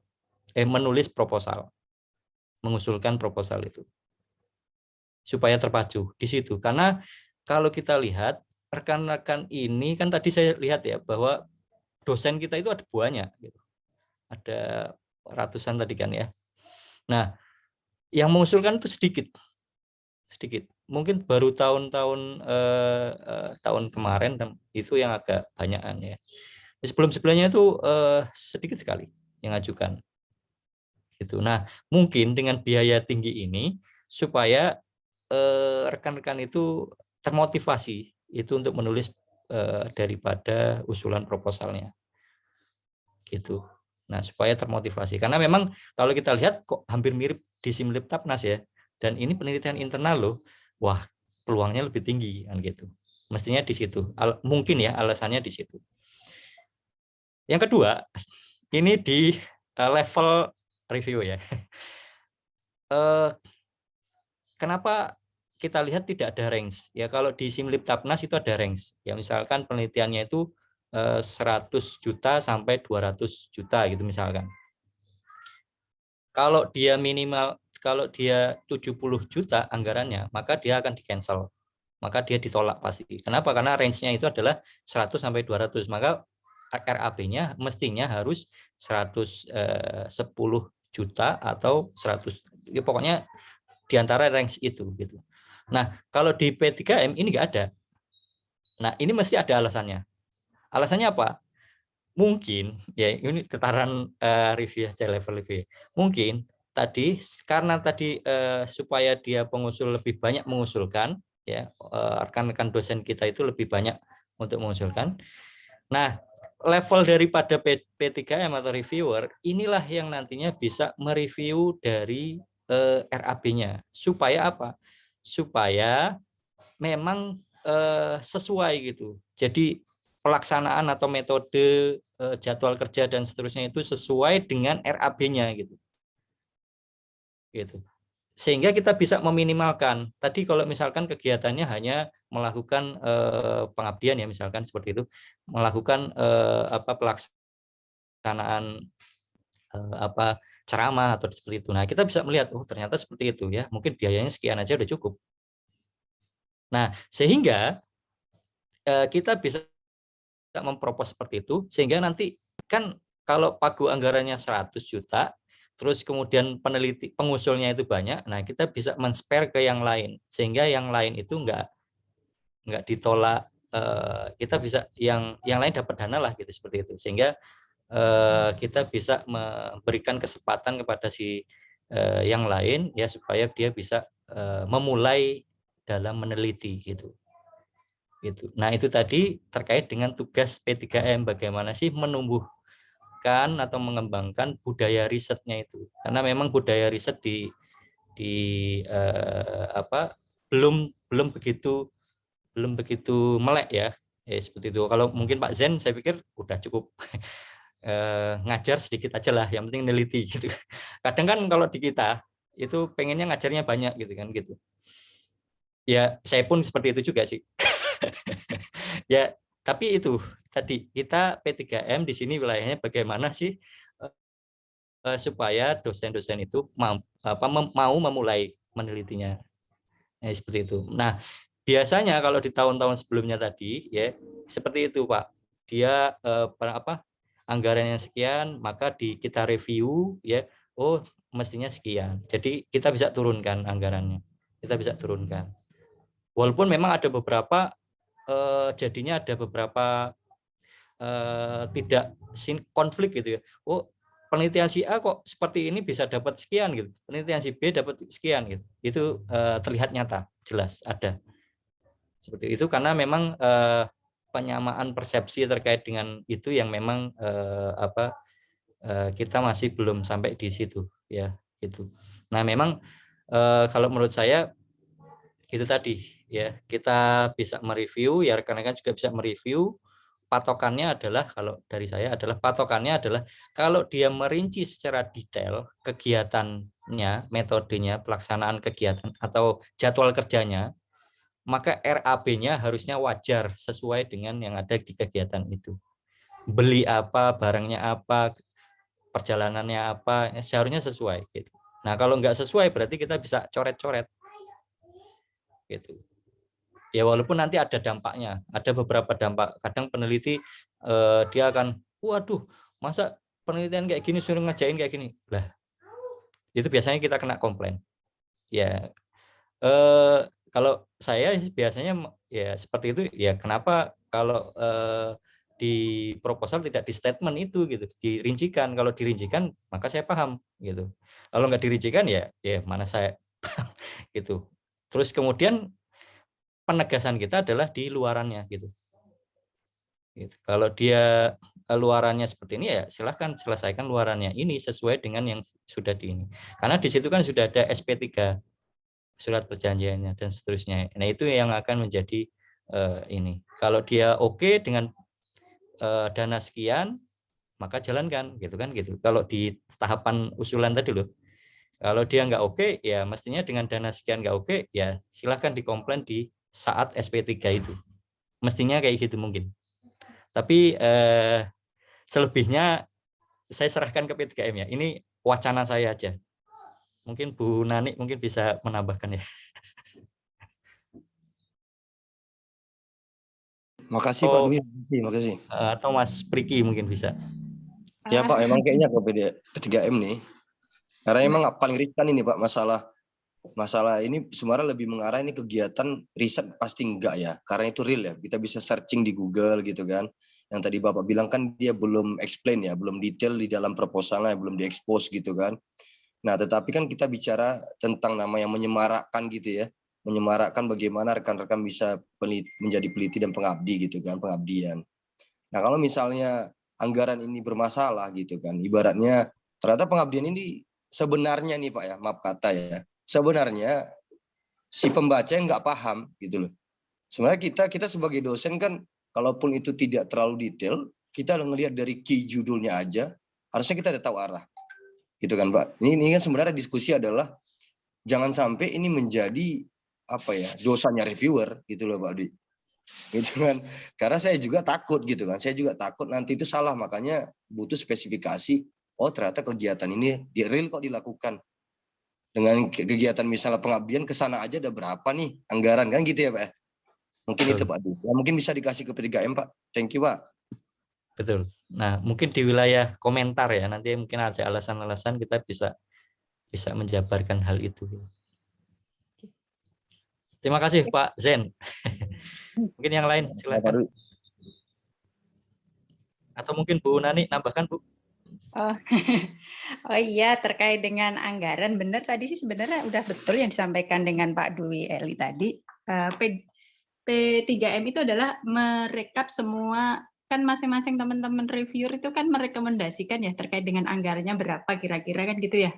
menulis proposal, mengusulkan proposal itu, supaya terpacu di situ. Karena kalau kita lihat rekan-rekan ini kan tadi saya lihat ya bahwa dosen kita itu ada banyak, gitu. Ada ratusan tadi kan ya. Nah, yang mengusulkan itu sedikit. Mungkin baru tahun-tahun tahun kemarin itu yang agak banyakan ya. Sebelum-sebelumnya itu sedikit sekali yang ajukan. Gitu. Nah, mungkin dengan biaya tinggi ini supaya rekan-rekan itu termotivasi itu untuk menulis daripada usulan proposalnya. Gitu. Nah, supaya termotivasi. Karena memang kalau kita lihat kok hampir mirip di Simliptapnas ya. Dan ini penelitian internal loh. Wah, peluangnya lebih tinggi kan gitu. Mestinya di situ. Mungkin ya alasannya di situ. Yang kedua, ini di level review ya. Kenapa kita lihat tidak ada range? Ya kalau di Simliptapnas itu ada range. Ya misalkan penelitiannya itu 100 juta sampai 200 juta gitu misalkan. Kalau dia minimal, kalau dia 70 juta anggarannya, maka dia akan di-cancel. Maka dia ditolak pasti. Kenapa? Karena range-nya itu adalah 100 sampai 200. Maka RAB-nya mestinya harus 110 juta atau 100. Ya pokoknya di antara range itu gitu. Nah, kalau di P3M ini nggak ada. Nah, ini mesti ada alasannya. Alasannya apa? Mungkin ya ini tataran review saja, level review. Mungkin tadi karena tadi supaya dia pengusul lebih banyak mengusulkan ya, rekan-rekan dosen kita itu lebih banyak untuk mengusulkan. Nah, level daripada P3M atau reviewer inilah yang nantinya bisa mereview dari RAB-nya supaya apa? Supaya memang sesuai gitu. Jadi pelaksanaan atau metode jadwal kerja dan seterusnya itu sesuai dengan RAB-nya gitu. Gitu. Sehingga kita bisa meminimalkan. Tadi kalau misalkan kegiatannya hanya melakukan pengabdian ya misalkan seperti itu, melakukan pelaksanaan ceramah atau seperti itu. Nah, kita bisa melihat oh ternyata seperti itu ya. Mungkin biayanya sekian aja udah cukup. Nah, sehingga kita bisa mempropos seperti itu, sehingga nanti kan kalau pagu anggarannya 100 juta, terus kemudian pengusulnya itu banyak, nah kita bisa men-spare ke yang lain, sehingga yang lain itu nggak ditolak, kita bisa yang lain dapat dana lah gitu seperti itu, sehingga kita bisa memberikan kesempatan kepada si yang lain ya supaya dia bisa memulai dalam meneliti gitu. Nah itu tadi terkait dengan tugas P3M, bagaimana sih menumbuhkan atau mengembangkan budaya risetnya itu, karena memang budaya riset belum begitu melek ya, seperti itu. Kalau mungkin Pak Zen saya pikir udah cukup ngajar sedikit aja lah, yang penting neliti gitu. Kadang kan kalau di kita itu pengennya ngajarnya banyak gitu kan gitu. Ya saya pun seperti itu juga sih. Ya, tapi itu tadi kita P3M di sini wilayahnya bagaimana sih supaya dosen-dosen itu mau memulai menelitinya. Seperti itu. Nah, biasanya kalau di tahun-tahun sebelumnya tadi ya seperti itu, Pak. Dia anggarannya sekian, maka kita review ya, oh mestinya sekian. Jadi kita bisa turunkan anggarannya. Kita bisa turunkan. Walaupun memang ada beberapa jadinya ada beberapa tidak konflik gitu ya. Oh penelitian si A kok seperti ini bisa dapat sekian gitu. Penelitian si B dapat sekian gitu. Itu terlihat nyata, jelas ada. Seperti itu karena memang penyamaan persepsi terkait dengan itu yang memang kita masih belum sampai di situ ya gitu. Nah memang kalau menurut saya itu tadi ya, kita bisa mereview ya, rekan-rekan juga bisa mereview. Patokannya adalah, kalau dari saya adalah patokannya adalah kalau dia merinci secara detail kegiatannya, metodenya, pelaksanaan kegiatan atau jadwal kerjanya, maka RAB-nya harusnya wajar sesuai dengan yang ada di kegiatan itu. Beli apa, barangnya apa, perjalanannya apa, seharusnya sesuai. Gitu. Nah kalau nggak sesuai berarti kita bisa coret-coret. Gitu. Ya walaupun nanti ada dampaknya, ada beberapa dampak. Kadang peneliti dia akan, waduh, masa penelitian kayak gini suruh ngerjain kayak gini, lah itu biasanya kita kena komplain. Ya kalau saya biasanya ya seperti itu, ya kenapa kalau di proposal tidak di statement itu gitu, dirincikan. Kalau dirincikan maka saya paham gitu. Kalau nggak dirincikan ya mana saya gitu. Terus kemudian penegasan kita adalah di luarannya gitu. Kalau dia luarannya seperti ini ya silahkan selesaikan luarannya ini sesuai dengan yang sudah di ini. Karena di situ kan sudah ada SP3 surat perjanjiannya dan seterusnya. Nah itu yang akan menjadi ini. Kalau dia oke dengan dana sekian maka jalankan gitu kan gitu. Kalau di tahapan usulan tadi loh. Kalau dia nggak oke ya mestinya dengan dana sekian nggak oke ya silahkan dikomplain di saat SP3 itu. Mestinya kayak gitu mungkin. Tapi selebihnya saya serahkan ke P3M ya. Ini wacana saya aja. Mungkin Bu Nani mungkin bisa menambahkan ya. Makasih Pak Dwi, makasih. Atau Mas Priki mungkin bisa. Ya Pak, emang kayaknya ke P3M nih. Karena emang paling riskan ini Pak masalah ini sebenarnya lebih mengarah ini kegiatan riset pasti enggak ya, karena itu real ya, kita bisa searching di Google gitu kan. Yang tadi Bapak bilang kan dia belum explain ya, belum detail di dalam proposalnya, belum diekspos gitu kan. Nah tetapi kan kita bicara tentang nama yang menyemarakkan gitu ya, menyemarakkan bagaimana rekan-rekan bisa menjadi peliti dan pengabdi gitu kan, pengabdian. Nah kalau misalnya anggaran ini bermasalah gitu kan, ibaratnya ternyata pengabdian ini sebenarnya nih Pak ya, maaf kata ya, sebenarnya si pembaca yang nggak paham gitu loh. Sebenarnya kita sebagai dosen kan, kalaupun itu tidak terlalu detail, kita ngelihat dari key judulnya aja, harusnya kita udah tahu arah, gitu kan Pak. Ini kan sebenarnya diskusi adalah jangan sampai ini menjadi apa ya dosanya reviewer gitu loh Pak Di. Gitu kan, karena saya juga takut gitu kan, saya juga takut nanti itu salah, makanya butuh spesifikasi. Oh ternyata kegiatan ini di real kok dilakukan. Dengan kegiatan misalnya pengabdian ke sana aja ada berapa nih anggaran kan gitu ya Pak. Mungkin Betul. itu Pak. Ya, mungkin bisa dikasih ke P3M Pak. Thank you Pak. Betul. Nah, mungkin di wilayah komentar ya, nanti mungkin ada alasan-alasan kita bisa menjabarkan hal itu. Terima kasih Pak Zen. Mungkin yang lain silakan. Atau mungkin Bu Nani nambahkan Bu. Oh, oh iya, terkait dengan anggaran, benar tadi sih sebenarnya udah betul yang disampaikan dengan Pak Dwi Eli tadi. P3M itu adalah merekap semua, kan masing-masing teman-teman reviewer itu kan merekomendasikan ya terkait dengan anggarannya berapa kira-kira kan gitu ya.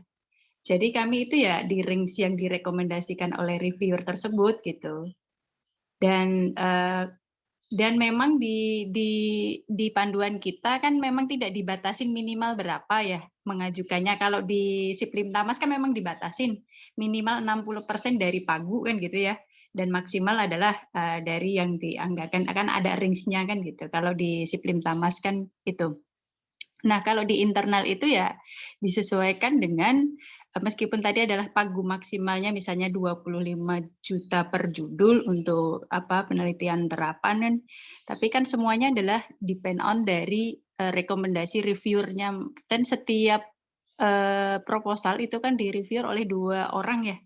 Jadi kami itu ya di range yang direkomendasikan oleh reviewer tersebut gitu. Dan memang di panduan kita kan memang tidak dibatasin minimal berapa ya mengajukannya. Kalau di Siplim Tamas kan memang dibatasin minimal 60% dari pagu kan gitu ya. Dan maksimal adalah dari yang dianggarkan, akan ada range-nya kan gitu. Kalau di Siplim Tamas kan itu. Nah, kalau di internal itu ya disesuaikan dengan meskipun tadi adalah pagu maksimalnya misalnya 25 juta per judul untuk penelitian terapan kan, tapi kan semuanya adalah depend on dari rekomendasi reviewernya, dan setiap proposal itu kan direview oleh 2 orang ya.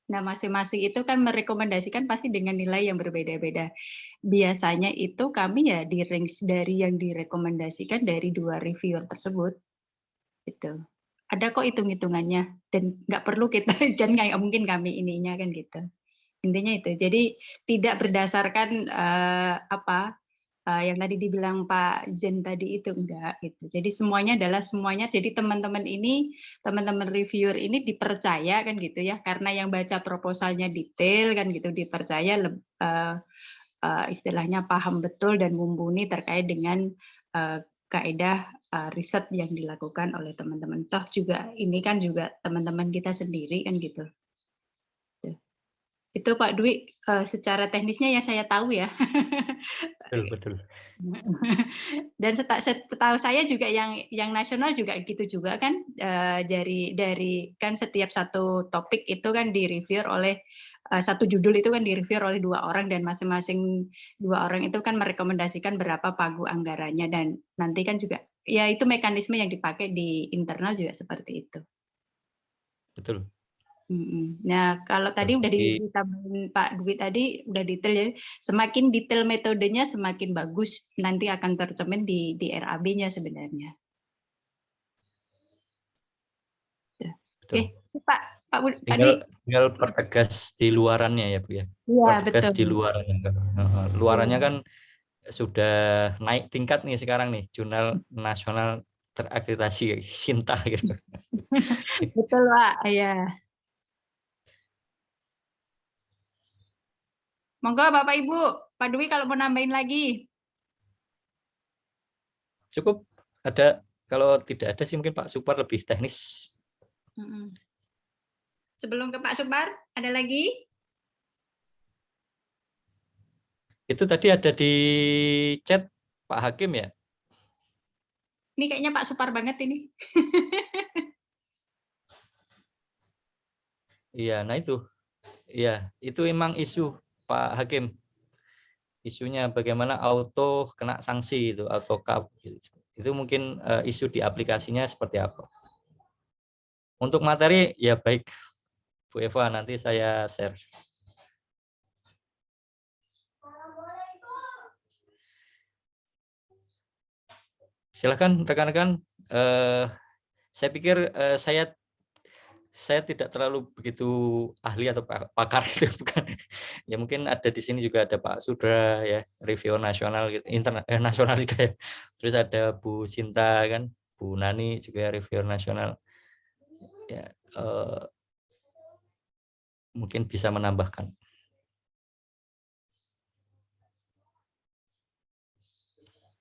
Nah, masing-masing itu kan merekomendasikan pasti dengan nilai yang berbeda-beda. Biasanya itu kami ya di range dari yang direkomendasikan dari 2 reviewer tersebut. Gitu. Ada kok hitung-hitungannya dan nggak perlu kita dan nggak mungkin kami ininya kan gitu. Intinya itu. Jadi tidak berdasarkan yang tadi dibilang Pak Zen tadi itu enggak gitu. Jadi semuanya jadi teman-teman reviewer ini dipercaya kan gitu ya, karena yang baca proposalnya detail kan gitu, dipercaya istilahnya paham betul dan mumpuni terkait dengan kaidah riset yang dilakukan oleh teman-teman. Toh juga ini kan juga teman-teman kita sendiri kan gitu. Itu Pak Dwi secara teknisnya yang saya tahu ya. Betul. Dan setahu saya juga yang nasional juga gitu juga kan, dari kan setiap satu topik itu kan direview oleh satu judul itu kan direview oleh 2 orang, dan masing-masing 2 orang itu kan merekomendasikan berapa pagu anggarannya, dan nanti kan juga ya itu mekanisme yang dipakai di internal juga seperti itu. Betul. Nah, kalau tadi udah Jadi ditambahin Pak Dwi tadi udah detail ya. Semakin detail metodenya semakin bagus, nanti akan tercermin di RAB-nya sebenarnya. betul. Oke, Pak Dwi. Tinggal pertegas di luarannya ya Bu ya. Iya, Pertegas betul. di luarannya. Luarannya kan sudah naik tingkat nih sekarang nih, jurnal nasional terakreditasi Sinta gitu. Betul Pak, ya. Monggo Bapak Ibu, Pak Dwi kalau mau nambahin lagi. Cukup ada, kalau tidak ada sih mungkin Pak Supar lebih teknis. Sebelum ke Pak Supar, ada lagi? Itu tadi ada di chat Pak Hakim ya? Ini kayaknya Pak Supar banget ini. Iya, nah itu. Iya, itu memang isu Pak Hakim. Isunya bagaimana auto kena sanksi itu, auto cap. Itu mungkin isu di aplikasinya seperti apa. Untuk materi ya baik Bu Eva, nanti saya share. Silakan rekan-rekan. Saya pikir saya tidak terlalu begitu ahli atau pakar itu bukan. Ya mungkin ada di sini juga ada Pak Sudra ya, reviewer nasional gitu, nasional juga ya. Terus ada Bu Sinta kan, Bu Nani juga reviewer nasional. Ya mungkin bisa menambahkan.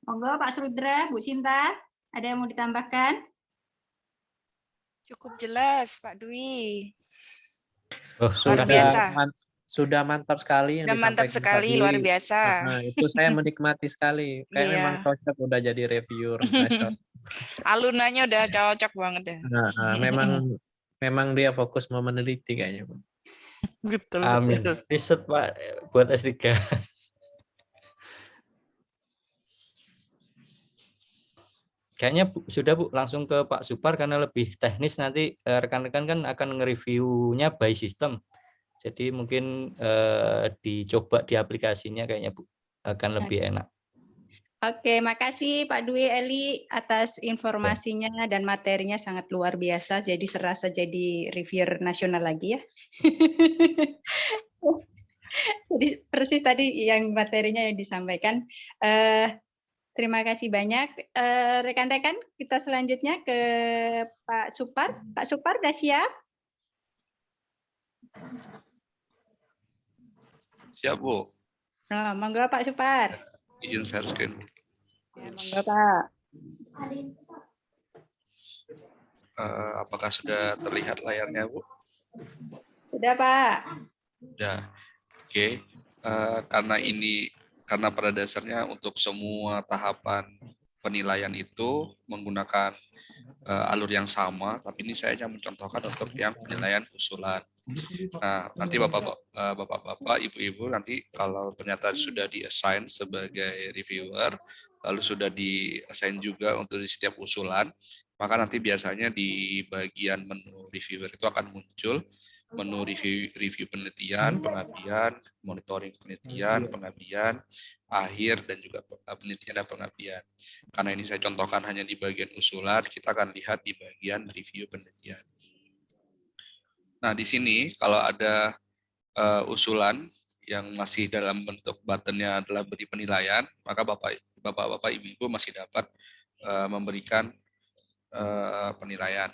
Monggo Pak Sudra, Bu Sinta, ada yang mau ditambahkan? Cukup jelas, Pak Dwi. Oh, Luar biasa. Sudah mantap sekali yang Sudah mantap disampaikan sekali, Pak Dwi. luar biasa. Itu saya menikmati sekali. Kayak memang cocok udah jadi reviewer. Alunannya udah cocok banget ya. Memang dia fokus mau meneliti kayaknya. Betul. Amin. Riset Pak buat S3. Kayaknya sudah Bu, langsung ke Pak Supar karena lebih teknis, nanti rekan-rekan kan akan nge-reviewnya by system. Jadi mungkin dicoba di aplikasinya kayaknya Bu, akan lebih enak. Oke, makasih Pak Dwi Eli atas informasinya dan materinya sangat luar biasa. Jadi serasa jadi reviewer nasional lagi ya. Jadi persis tadi yang materinya yang disampaikan. Terima kasih banyak. Rekan-rekan, kita selanjutnya ke Pak Supar. Pak Supar, udah siap? Siap, Bu. Nah, monggo Pak Supar. Izin share screen. Ya, monggo Pak. Apakah sudah terlihat layarnya, Bu? Sudah Pak. Sudah. Oke. Karena pada dasarnya untuk semua tahapan penilaian itu menggunakan alur yang sama, tapi ini saya hanya mencontohkan untuk yang penilaian usulan. Nah, nanti bapak-bapak, ibu-ibu, nanti kalau ternyata sudah di-assign sebagai reviewer, lalu sudah di-assign juga untuk di setiap usulan, maka nanti biasanya di bagian menu reviewer itu akan muncul menu review penelitian, pengabdian, monitoring penelitian, pengabdian, akhir, dan juga penelitian dan pengabdian. Karena ini saya contohkan hanya di bagian usulan, kita akan lihat di bagian review penelitian. Nah, di sini kalau ada usulan yang masih dalam bentuk buttonnya adalah beri penilaian, maka bapak-bapak, ibu-ibu masih dapat memberikan penilaian.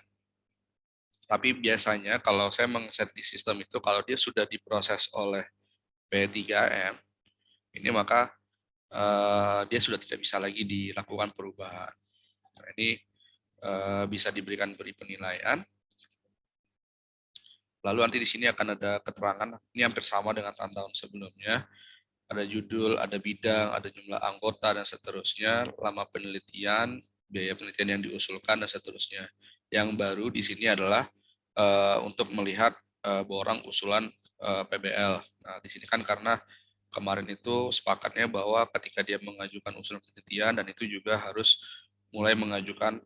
Tapi biasanya kalau saya mengset di sistem itu, kalau dia sudah diproses oleh P3M, ini maka dia sudah tidak bisa lagi dilakukan perubahan. Nah, ini bisa diberikan beri penilaian. Lalu nanti di sini akan ada keterangan, ini hampir sama dengan tahun-tahun sebelumnya. Ada judul, ada bidang, ada jumlah anggota, dan seterusnya, lama penelitian, biaya penelitian yang diusulkan, dan seterusnya. Yang baru di sini adalah untuk melihat borang usulan PBL. Nah, di sini kan karena kemarin itu sepakatnya bahwa ketika dia mengajukan usulan penelitian, dan itu juga harus mulai mengajukan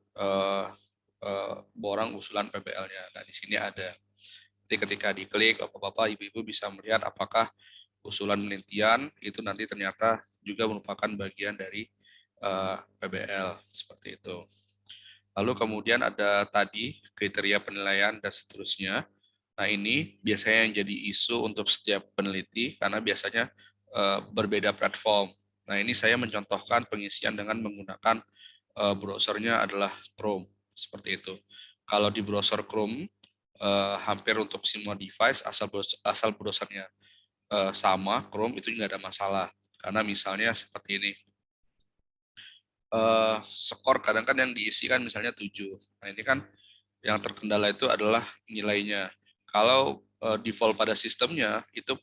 borang usulan PBL-nya. Nah, di sini ada. Jadi ketika diklik, Bapak-bapak, Ibu-ibu bisa melihat apakah usulan penelitian itu nanti ternyata juga merupakan bagian dari PBL, seperti itu. Lalu kemudian ada tadi kriteria penilaian dan seterusnya. Nah, ini biasanya yang jadi isu untuk setiap peneliti karena biasanya berbeda platform. Nah, ini saya mencontohkan pengisian dengan menggunakan browsernya adalah Chrome, seperti itu. Kalau di browser Chrome, hampir untuk semua device asal browsernya sama Chrome itu nggak ada masalah. Karena misalnya seperti ini, skor kadang kan yang diisi kan misalnya 7. Nah, ini kan yang terkendala itu adalah nilainya. Kalau default pada sistemnya itu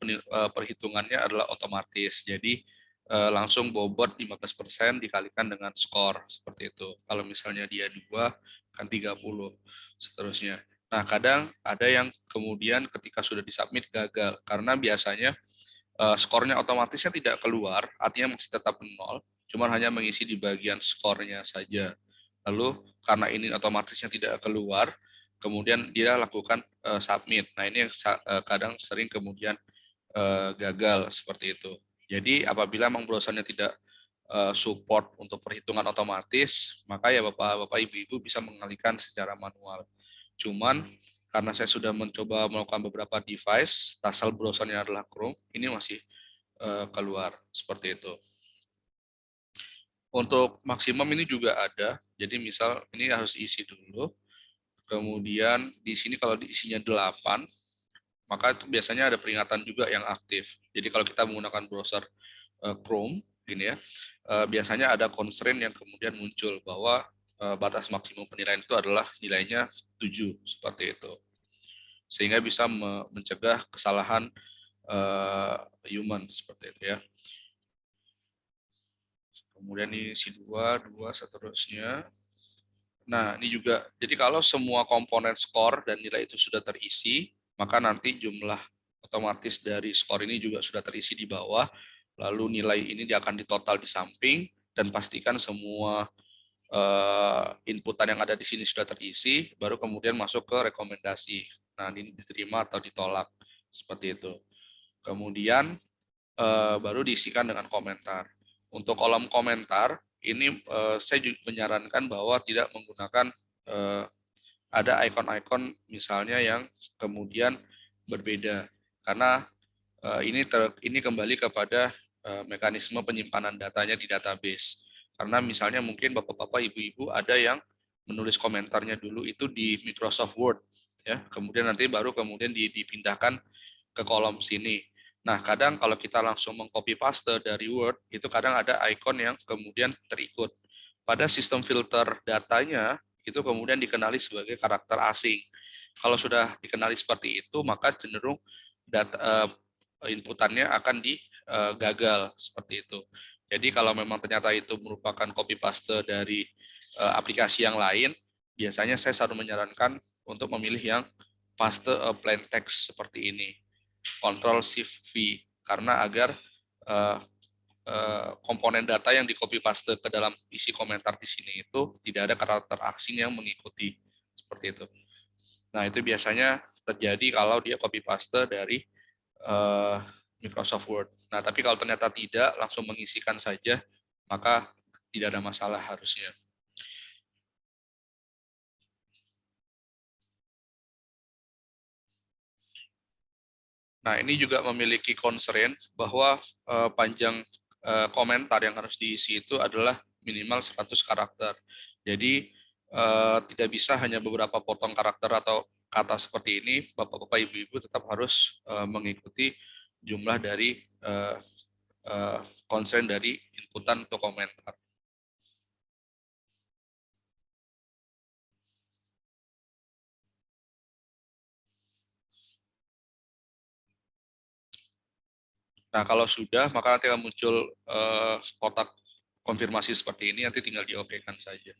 perhitungannya adalah otomatis. Jadi langsung bobot 15% dikalikan dengan skor, seperti itu. Kalau misalnya dia 2 kan 30, seterusnya. Nah, kadang ada yang kemudian ketika sudah disubmit gagal karena biasanya skornya otomatisnya tidak keluar, artinya masih tetap 0, cuma hanya mengisi di bagian skornya saja. Lalu karena ini otomatisnya tidak keluar, kemudian dia lakukan submit. Nah, ini yang kadang sering kemudian gagal seperti itu. Jadi apabila memang browsernya tidak support untuk perhitungan otomatis, maka ya Bapak-bapak, Ibu-ibu bisa mengalihkan secara manual. Cuman karena saya sudah mencoba melakukan beberapa device, asal browsernya adalah Chrome, ini masih keluar seperti itu. Untuk maksimum ini juga ada, jadi misal ini harus isi dulu, kemudian di sini kalau diisinya 8, maka itu biasanya ada peringatan juga yang aktif. Jadi kalau kita menggunakan browser Chrome, gini ya, biasanya ada constraint yang kemudian muncul bahwa batas maksimum penilaian itu adalah nilainya 7, seperti itu. Sehingga bisa mencegah kesalahan human, seperti itu ya. Kemudian ini si 2, seterusnya. Nah, ini juga, jadi kalau semua komponen skor dan nilai itu sudah terisi, maka nanti jumlah otomatis dari skor ini juga sudah terisi di bawah, lalu nilai ini akan ditotal di samping, dan pastikan semua inputan yang ada di sini sudah terisi, baru kemudian masuk ke rekomendasi. Nah, ini diterima atau ditolak, seperti itu. Kemudian baru diisikan dengan komentar. Untuk kolom komentar, ini saya juga menyarankan bahwa tidak menggunakan ada ikon-ikon misalnya yang kemudian berbeda, karena ini kembali kepada mekanisme penyimpanan datanya di database. Karena misalnya mungkin Bapak-bapak, Ibu-ibu ada yang menulis komentarnya dulu itu di Microsoft Word, ya, kemudian nanti baru kemudian dipindahkan ke kolom sini. Nah, kadang kalau kita langsung mengcopy paste dari Word, itu kadang ada ikon yang kemudian terikut. Pada sistem filter datanya, itu kemudian dikenali sebagai karakter asing. Kalau sudah dikenali seperti itu, maka cenderung data inputannya akan digagal, seperti itu. Jadi kalau memang ternyata itu merupakan copy paste dari aplikasi yang lain, biasanya saya selalu menyarankan untuk memilih yang paste plain text seperti ini. Ctrl Shift V, karena agar komponen data yang di copy paste ke dalam isi komentar di sini itu tidak ada karakter asing yang mengikuti, seperti itu. Nah, itu biasanya terjadi kalau dia copy paste dari Microsoft Word. Nah, tapi kalau ternyata tidak, langsung mengisikan saja, maka tidak ada masalah harusnya. Nah, ini juga memiliki constraint bahwa panjang komentar yang harus diisi itu adalah minimal 100 karakter. Jadi tidak bisa hanya beberapa potong karakter atau kata seperti ini. Bapak-bapak, Ibu-ibu tetap harus mengikuti jumlah dari constraint dari inputan untuk komentar. Nah, kalau sudah, maka nanti akan muncul kotak konfirmasi seperti ini, nanti tinggal di-oke-kan saja.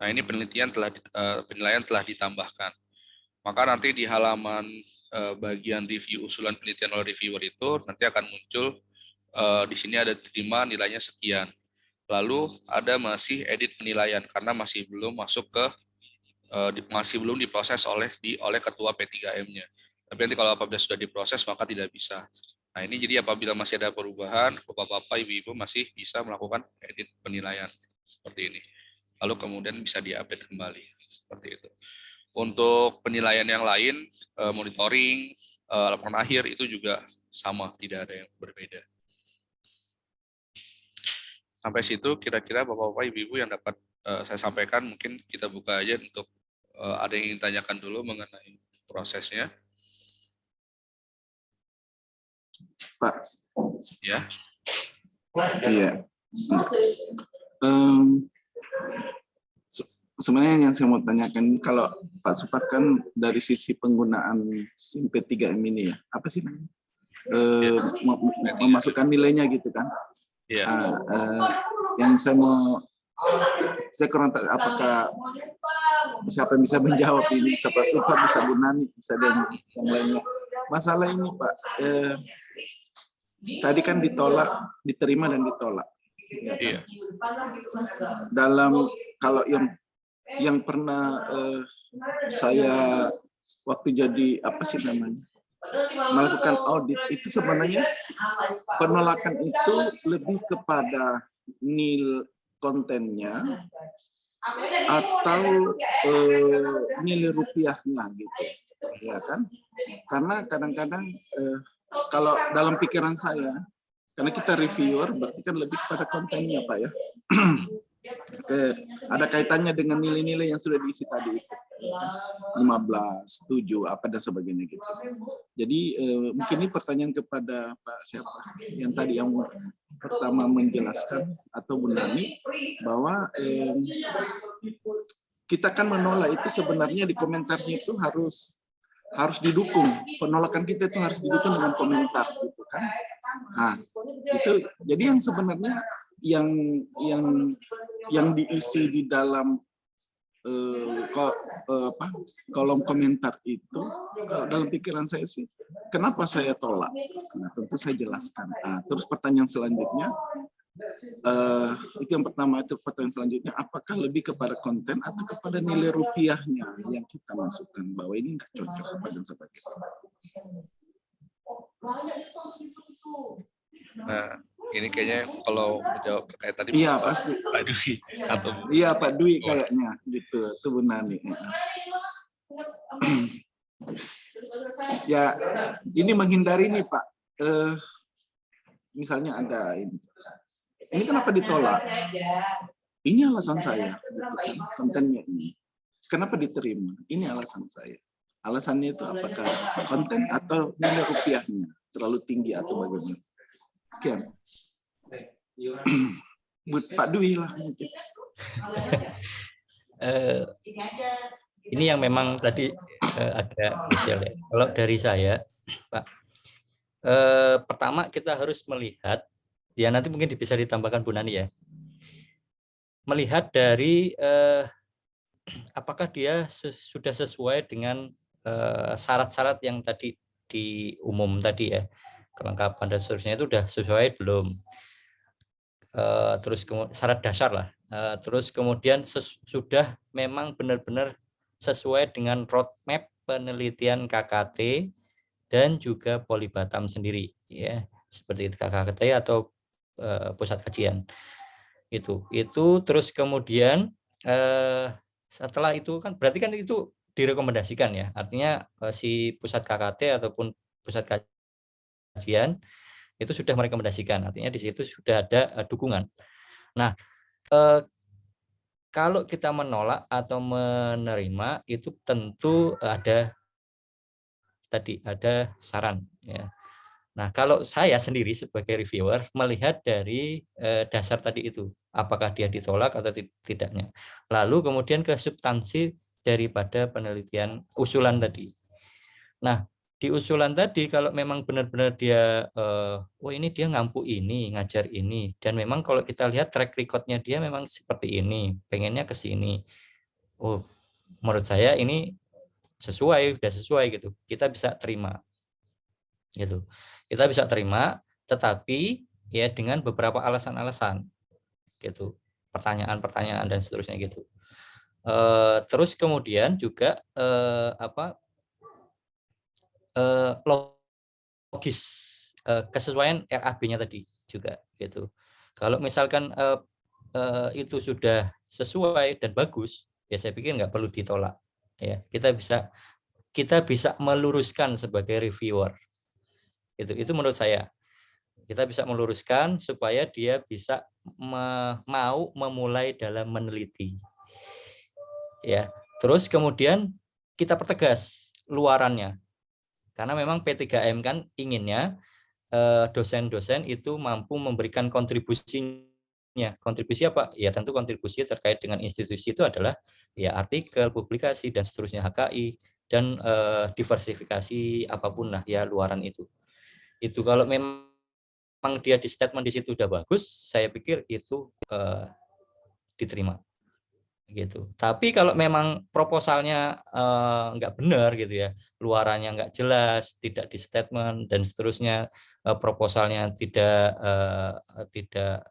Nah, ini penilaian telah ditambahkan. Maka nanti di halaman bagian review usulan penelitian oleh reviewer itu nanti akan muncul di sini ada terima nilainya sekian. Lalu ada masih edit penilaian karena masih belum masuk ke masih belum diproses oleh ketua P3M-nya. Tapi nanti kalau apabila sudah diproses maka tidak bisa. Nah, ini jadi apabila masih ada perubahan, Bapak-bapak, Ibu-ibu masih bisa melakukan edit penilaian seperti ini. Lalu kemudian bisa diupdate kembali seperti itu. Untuk penilaian yang lain, monitoring, laporan akhir itu juga sama, tidak ada yang berbeda. Sampai situ kira-kira Bapak-bapak, Ibu-ibu yang dapat saya sampaikan, mungkin kita buka aja untuk ada yang ingin tanyakan dulu mengenai prosesnya. Pak. Ya. Iya. Sebenarnya yang saya mau tanyakan, kalau Pak Supar kan dari sisi penggunaan SIM P3M ini ya, apa sih namanya? Memasukkan nilainya gitu kan? Iya. Yang saya kurang tahu apakah siapa yang bisa menjawab ini, siapa Supar, bisa Bu Nani, bisa dan yang lainnya. Masalah ini Pak, tadi kan ditolak, diterima dan ditolak. Ya kan? Iya. Dalam kalau yang pernah saya waktu jadi apa sih namanya melakukan audit itu sebenarnya penolakan itu lebih kepada nilai kontennya atau nilai rupiahnya gitu, ya kan? Karena kadang-kadang kalau dalam pikiran saya, karena kita reviewer berarti kan lebih kepada kontennya Pak ya. Ada kaitannya dengan nilai-nilai yang sudah diisi tadi itu, 15, 7, apa dan sebagainya gitu. Jadi mungkin ini pertanyaan kepada Pak siapa yang tadi yang pertama menjelaskan atau Bu Nani bahwa kita kan menolak itu sebenarnya di komentarnya itu harus didukung, penolakan kita itu harus didukung dengan komentar gitu kan. Nah itu jadi yang sebenarnya yang diisi di dalam kolom komentar itu, kalau dalam pikiran saya sih, kenapa saya tolak? Nah, tentu saya jelaskan. Nah, terus pertanyaan selanjutnya, itu yang pertama, itu pertanyaan selanjutnya, apakah lebih kepada konten atau kepada nilai rupiahnya yang kita masukkan bahwa ini nggak cocok apa dan sebagainya. Nah, ini kayaknya kalau menjawab terkait tadi. Iya pasti. Pak Dwi atau iya Pak Dwi kayaknya gitu, itu Bu Nani. Ya, ini menghindari nih Pak. Misalnya ada ini. Ini kenapa ditolak? Ini alasan saya, gitu kan, kontennya ini. Kenapa diterima? Ini alasan saya. Alasannya itu apakah konten atau nilai rupiahnya terlalu tinggi atau bagaimana? Sekian. Pak Dwi lah. Ini yang memang tadi agak krusial ya. Kalau dari saya, Pak, pertama kita harus melihat, ya nanti mungkin bisa ditambahkan Bu Nani ya, melihat dari apakah dia sudah sesuai dengan syarat-syarat yang tadi di umum tadi ya, kelengkapan dan seterusnya itu sudah sesuai belum, terus syarat dasar lah, terus kemudian sudah memang benar-benar sesuai dengan roadmap penelitian KKT dan juga Polibatam sendiri ya, seperti itu KKT atau pusat kajian itu terus kemudian setelah itu kan berarti kan itu direkomendasikan ya, artinya si pusat KKT ataupun pusat kajian itu sudah merekomendasikan, artinya di situ sudah ada dukungan. Nah, kalau kita menolak atau menerima itu tentu ada saran ya. Nah, kalau saya sendiri sebagai reviewer melihat dari dasar tadi itu, apakah dia ditolak atau tidaknya. Lalu kemudian ke substansi daripada penelitian usulan tadi. Nah, di usulan tadi kalau memang benar-benar dia oh ini dia ngampu ini, ngajar ini, dan memang kalau kita lihat track record-nya dia memang seperti ini, pengennya ke sini. Oh, menurut saya ini udah sesuai gitu. Kita bisa terima. Gitu. Kita bisa terima, tetapi ya dengan beberapa alasan-alasan gitu. Pertanyaan-pertanyaan dan seterusnya gitu. Terus kemudian juga logis kesesuaian RAB-nya tadi juga gitu. Kalau misalkan itu sudah sesuai dan bagus, ya saya pikir nggak perlu ditolak. Ya, kita bisa meluruskan sebagai reviewer. Itu menurut saya. Kita bisa meluruskan supaya dia bisa mau memulai dalam meneliti. Ya, terus kemudian kita pertegas luarannya. Karena memang P3M kan inginnya dosen-dosen itu mampu memberikan kontribusinya. Kontribusi apa? Ya tentu kontribusi terkait dengan institusi itu adalah ya artikel, publikasi dan seterusnya, HKI dan diversifikasi apapun lah ya luaran itu. Itu kalau memang dia di statement di situ udah bagus, saya pikir itu diterima. Gitu. Tapi kalau memang proposalnya nggak benar gitu ya, luarannya nggak jelas, tidak di statement dan seterusnya, proposalnya tidak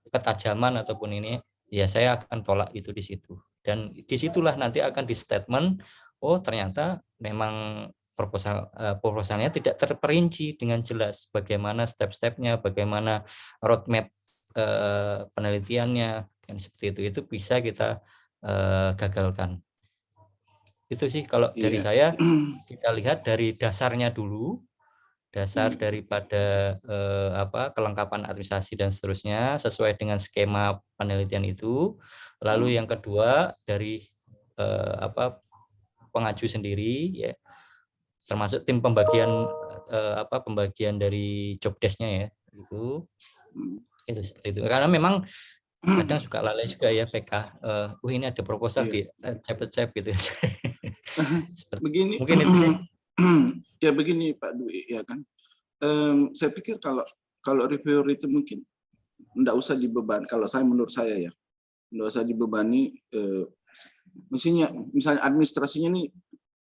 ketajaman ataupun ini, ya saya akan tolak itu di situ. Dan disitulah nanti akan di statement, oh ternyata memang proposalnya tidak terperinci dengan jelas bagaimana step-stepnya, bagaimana roadmap penelitiannya, kan seperti itu bisa kita gagalkan. Itu sih kalau dari saya, kita lihat dari dasarnya dulu, dasar daripada kelengkapan administrasi dan seterusnya sesuai dengan skema penelitian itu. Lalu yang kedua dari pengaju sendiri ya, termasuk tim pembagian pembagian dari job desk-nya ya, itu seperti itu. Karena memang kadang suka lalai juga ya PK. Ini ada proposal di cep gitu. Begini, mungkin itu sih. Ya begini Pak Dwi ya kan. Saya pikir kalau reviewer itu mungkin enggak usah dibebani. Kalau menurut saya ya, enggak usah dibebani. Misalnya administrasinya nih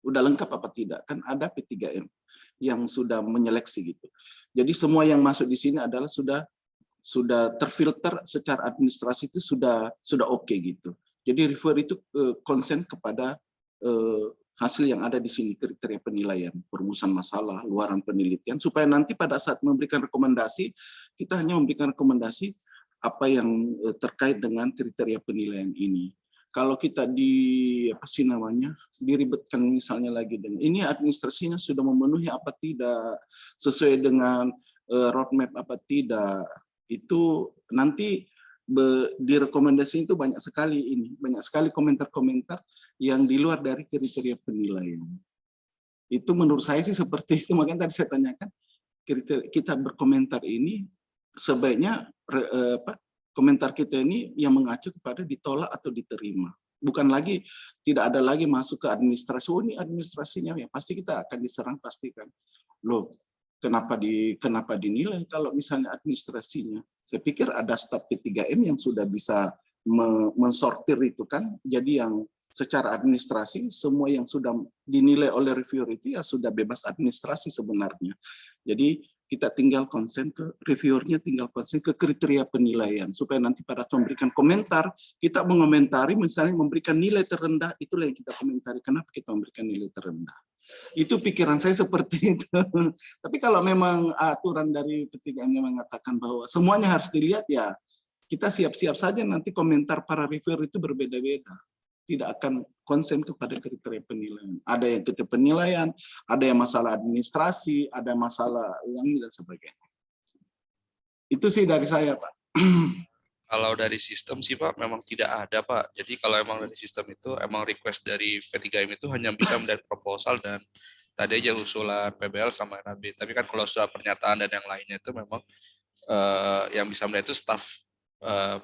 udah lengkap apa tidak, kan ada P3M yang sudah menyeleksi gitu. Jadi semua yang masuk di sini adalah sudah terfilter secara administrasi, itu sudah oke gitu. Jadi reviewer itu konsen kepada hasil yang ada di sini, kriteria penilaian, perumusan masalah, luaran penelitian, supaya nanti pada saat memberikan rekomendasi, kita hanya memberikan rekomendasi apa yang terkait dengan kriteria penilaian ini. Kalau kita diribetkan misalnya lagi dengan ini administrasinya sudah memenuhi apa tidak, sesuai dengan roadmap apa tidak, itu nanti di rekomendasi itu banyak sekali komentar-komentar yang di luar dari kriteria penilaian. Itu menurut saya sih seperti itu, makanya tadi saya tanyakan kita berkomentar ini sebaiknya komentar kita ini yang mengacu kepada ditolak atau diterima. Bukan lagi, tidak ada lagi masuk ke administrasi. Oh ini administrasinya ya pasti kita akan diserang pasti kan. Loh, kenapa dinilai kalau misalnya administrasinya? Saya pikir ada staf P3M yang sudah bisa mensortir itu kan. Jadi yang secara administrasi semua yang sudah dinilai oleh reviewer itu ya sudah bebas administrasi sebenarnya. Jadi kita tinggal konsen ke reviewernya, tinggal konsen ke kriteria penilaian supaya nanti pada memberikan komentar, kita mengomentari misalnya memberikan nilai terendah, itulah yang kita komentari. Kenapa kita memberikan nilai terendah? Itu pikiran saya seperti itu. Tapi kalau memang aturan dari P3M mengatakan bahwa semuanya harus dilihat, ya kita siap-siap saja nanti komentar para reviewer itu berbeda-beda. Tidak akan konsen kepada kriteria penilaian. Ada yang kriteria penilaian, ada yang masalah administrasi, ada masalah uang dan sebagainya. Itu sih dari saya, Pak. Kalau dari sistem sih Pak, memang tidak ada Pak. Jadi kalau emang dari sistem itu, emang request dari P3M itu hanya bisa melihat proposal dan tadi aja usulan PBL sama NAB. Tapi kan kalau sudah pernyataan dan yang lainnya itu memang yang bisa melihat itu staf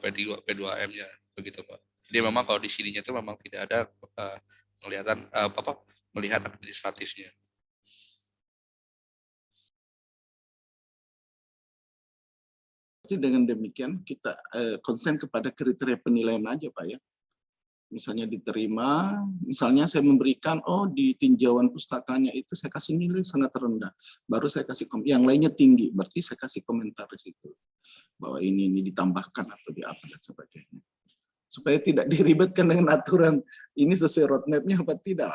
P2M-nya, begitu Pak. Jadi memang kalau di sininya itu memang tidak ada melihat administratifnya. Jadi dengan demikian kita konsen kepada kriteria penilaian aja Pak ya. Misalnya diterima, misalnya saya memberikan, oh di tinjauan pustakanya itu saya kasih nilai sangat rendah. Baru saya kasih yang lainnya tinggi, berarti saya kasih komentar di situ. Bahwa ini ditambahkan atau di apa dan sebagainya. Supaya tidak diribetkan dengan aturan ini sesuai roadmap-nya apa tidak.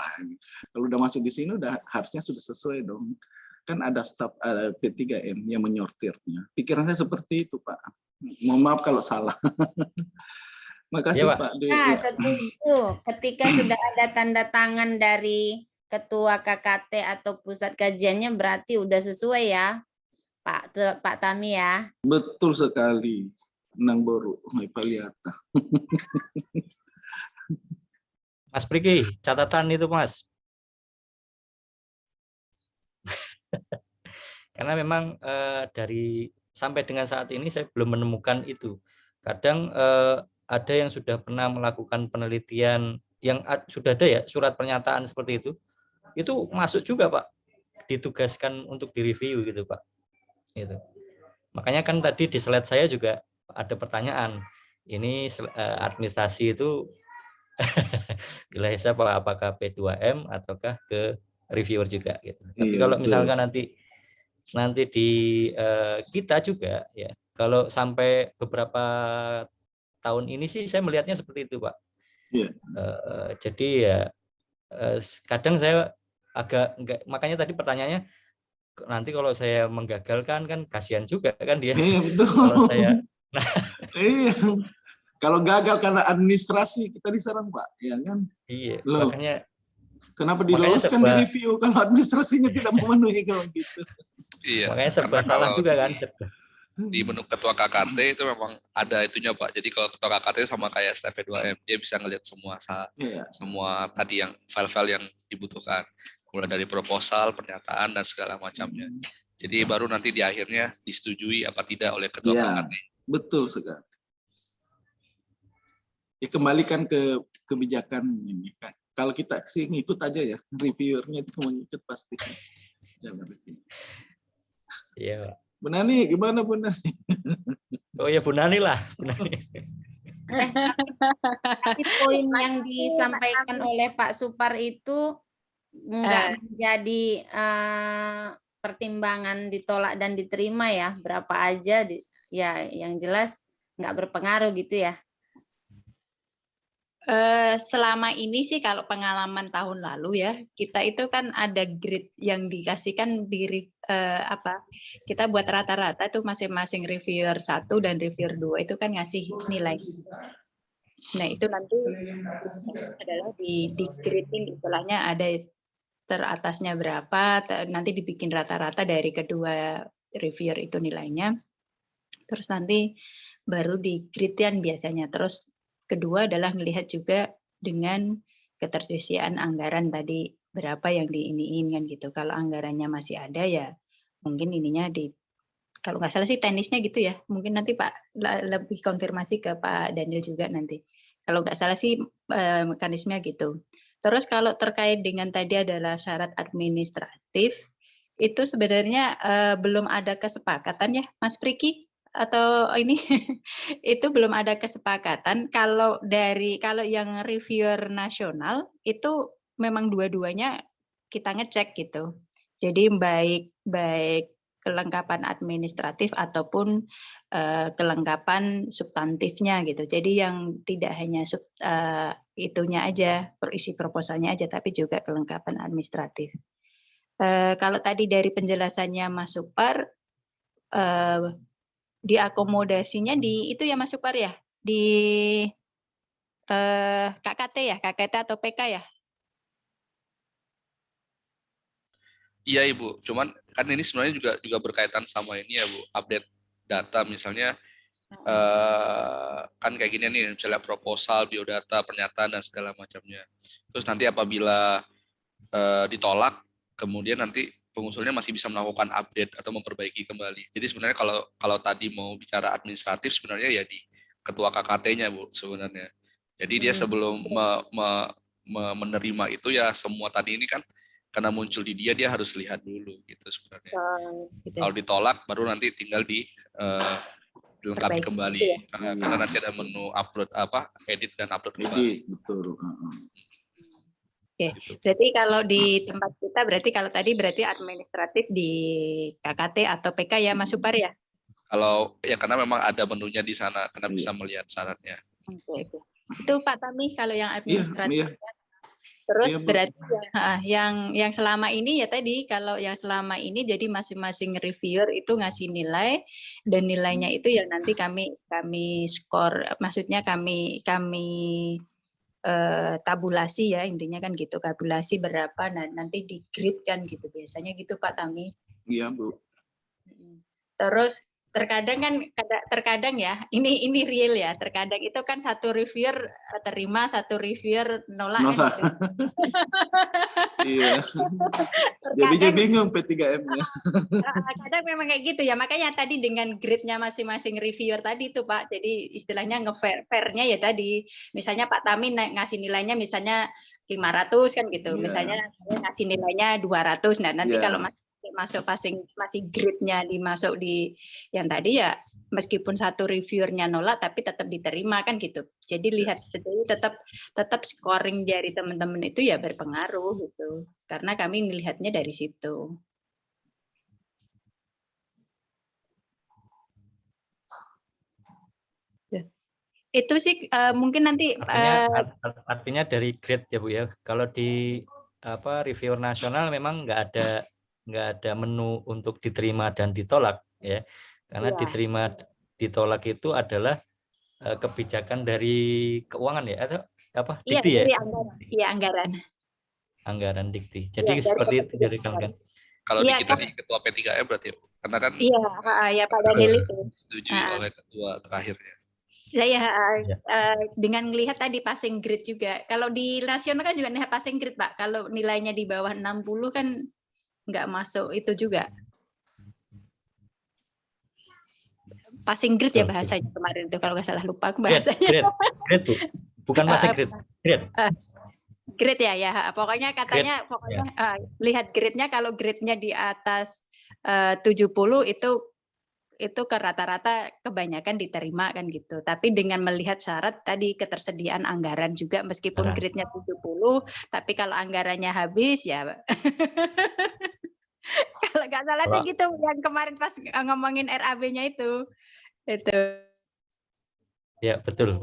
Kalau udah masuk di sini udah harusnya sudah sesuai dong. Kan ada staf P3M yang menyortirnya. Pikiran saya seperti itu Pak. Mohon maaf kalau salah. Makasih Ya, Pak. Pak. Nah, setuju. Ketika sudah ada tanda tangan dari Ketua KKT atau pusat kajiannya berarti udah sesuai ya, Pak Tami ya. Betul sekali. Nang boru, Pak Liata. Mas Priki, catatan itu Mas. Karena memang dari sampai dengan saat ini saya belum menemukan itu. Kadang ada yang sudah pernah melakukan penelitian yang sudah ada ya surat pernyataan seperti itu masuk juga Pak, ditugaskan untuk direview gitu Pak. Gitu. Makanya kan tadi di slide saya juga ada pertanyaan, ini administrasi itu wilayah siapa, apakah P2M ataukah ke reviewer juga gitu. Tapi kalau misalkan nanti di kita juga ya, kalau sampai beberapa tahun ini sih saya melihatnya seperti itu Pak. Jadi ya kadang saya agak enggak, makanya tadi pertanyaannya nanti kalau saya menggagalkan kan kasihan juga kan dia. Iya betul. Kalau saya iya. Kalau gagal karena administrasi kita diserang Pak, ya kan? Iya. Loh, makanya kenapa diloloskan di review kalau administrasinya tidak memenuhi kalau gitu? Iya. Makanya serba salah juga kan. Di menu ketua KKT itu memang ada itunya Pak. Jadi kalau ketua KKT sama kayak staf P2M, dia bisa ngelihat semua tadi yang file-file yang dibutuhkan, mulai dari proposal, pernyataan dan segala macamnya. Jadi baru nanti di akhirnya disetujui apa tidak oleh ketua KKT. Betul sekali. Ya, kembalikan ke kebijakan ini. Kalau kita sih ngikut aja ya, reviewernya itu mengikut pasti. Jangan review. Iya. Bu Nani, gimana Bu Nani? Oh ya Bu Nani lah. Tapi poin yang disampaikan oleh Pak Supar itu enggak menjadi pertimbangan ditolak dan diterima ya. Berapa aja ya yang jelas enggak berpengaruh gitu ya. Selama ini sih kalau pengalaman tahun lalu ya, kita itu kan ada grade yang dikasihkan di kita buat rata-rata tuh masing-masing reviewer 1 dan reviewer 2 itu kan ngasih nilai. Nah, itu nanti adalah di grading istilahnya ada teratasnya berapa, nanti dibikin rata-rata dari kedua reviewer itu nilainya. Terus nanti baru di grade-an biasanya. Terus kedua adalah melihat juga dengan ketersediaan anggaran tadi berapa yang diiniin kan gitu. Kalau anggarannya masih ada ya mungkin ininya kalau nggak salah sih teknisnya gitu ya. Mungkin nanti Pak lebih konfirmasi ke Pak Daniel juga nanti. Kalau nggak salah sih mekanismenya gitu. Terus kalau terkait dengan tadi adalah syarat administratif itu sebenarnya belum ada kesepakatan ya Mas Priki? Atau ini itu belum ada kesepakatan kalau yang reviewer nasional itu memang dua-duanya kita ngecek gitu. Jadi baik kelengkapan administratif ataupun kelengkapan substantifnya gitu. Jadi yang tidak hanya itunya aja, isi proposalnya aja, tapi juga kelengkapan administratif. Kalau tadi dari penjelasannya Mas Supar, diakomodasinya di itu ya Mas Supar ya, di KKT ya, KKT atau PK ya? Iya Ibu, cuman kan ini sebenarnya juga berkaitan sama ini ya Bu, update data misalnya kan kayak gini nih, misalnya proposal, biodata, pernyataan dan segala macamnya. Terus nanti apabila ditolak, kemudian nanti pengusulnya masih bisa melakukan update atau memperbaiki kembali. Jadi sebenarnya kalau tadi mau bicara administratif sebenarnya ya di ketua KKT-nya Bu sebenarnya. Jadi dia sebelum menerima itu ya semua tadi ini kan karena muncul di dia harus lihat dulu gitu sebenarnya. Kalau ditolak baru nanti tinggal dilengkapi Perbaiki kembali. gitu ya. Karena nanti ada menu upload edit dan upload kembali. Jadi betul. Oke, berarti kalau di tempat kita berarti administratif di KKT atau PK ya Mas Supar ya? Kalau ya karena memang ada menunya di sana, karena Iya. bisa melihat syaratnya. Oke. Itu Pak Tami kalau yang administratif. Iya. Terus Iya, Bu. berarti yang selama ini ya tadi kalau yang selama ini jadi masing-masing reviewer itu ngasih nilai dan nilainya itu yang nanti kami skor, maksudnya kami tabulasi ya, intinya kan gitu, tabulasi berapa nah nanti di grade kan gitu biasanya gitu Pak Tami. Iya, Bu. Terus terkadang ya ini real ya, terkadang itu kan satu reviewer terima, satu reviewer nolak kan gitu. Iya. Jadinya bingung P3M-nya. Kadang memang kayak gitu ya, makanya tadi dengan grade-nya masing-masing reviewer tadi tuh Pak, jadi istilahnya nge-fair-nya ya tadi, misalnya Pak Tami ngasih nilainya misalnya 500 kan gitu, Iya. misalnya saya ngasih nilainya 200, nah nanti Iya. kalau masuk masih grade-nya dimasuk di yang tadi ya, meskipun satu reviewernya nolak tapi tetap diterima kan gitu. Jadi jadi tetap scoring dari teman-teman itu ya berpengaruh gitu. Karena kami melihatnya dari situ. Itu sih mungkin nanti artinya dari grade ya Bu ya. Kalau di reviewer nasional memang nggak ada menu untuk diterima dan ditolak ya. Karena diterima ditolak itu adalah kebijakan dari keuangan ya atau apa? Dikti ya? Iya, anggaran. Anggaran Dikti. Jadi seperti itu dari kalian. Kalau di kita di ketua P3M berarti karena kan ya Pak Daniel itu disetujui oleh ketua terakhirnya. Ya, dengan melihat tadi passing grade juga. Kalau di nasional kan juga nih passing grade Pak. Kalau nilainya di bawah 60 kan nggak masuk itu juga. Passing grade ya bahasanya kemarin itu kalau nggak salah, lupa aku bahasanya. Grade Bu. Bukan passing grade. Grade ya. Pokoknya katanya lihat grade-nya, kalau grade-nya di atas 70 itu ke rata-rata kebanyakan diterima kan gitu. Tapi dengan melihat syarat tadi ketersediaan anggaran juga, meskipun grade-nya 70, tapi kalau anggarannya habis ya kalau nggak salah tuh gitu yang kemarin pas ngomongin RAB-nya itu. Ya, betul.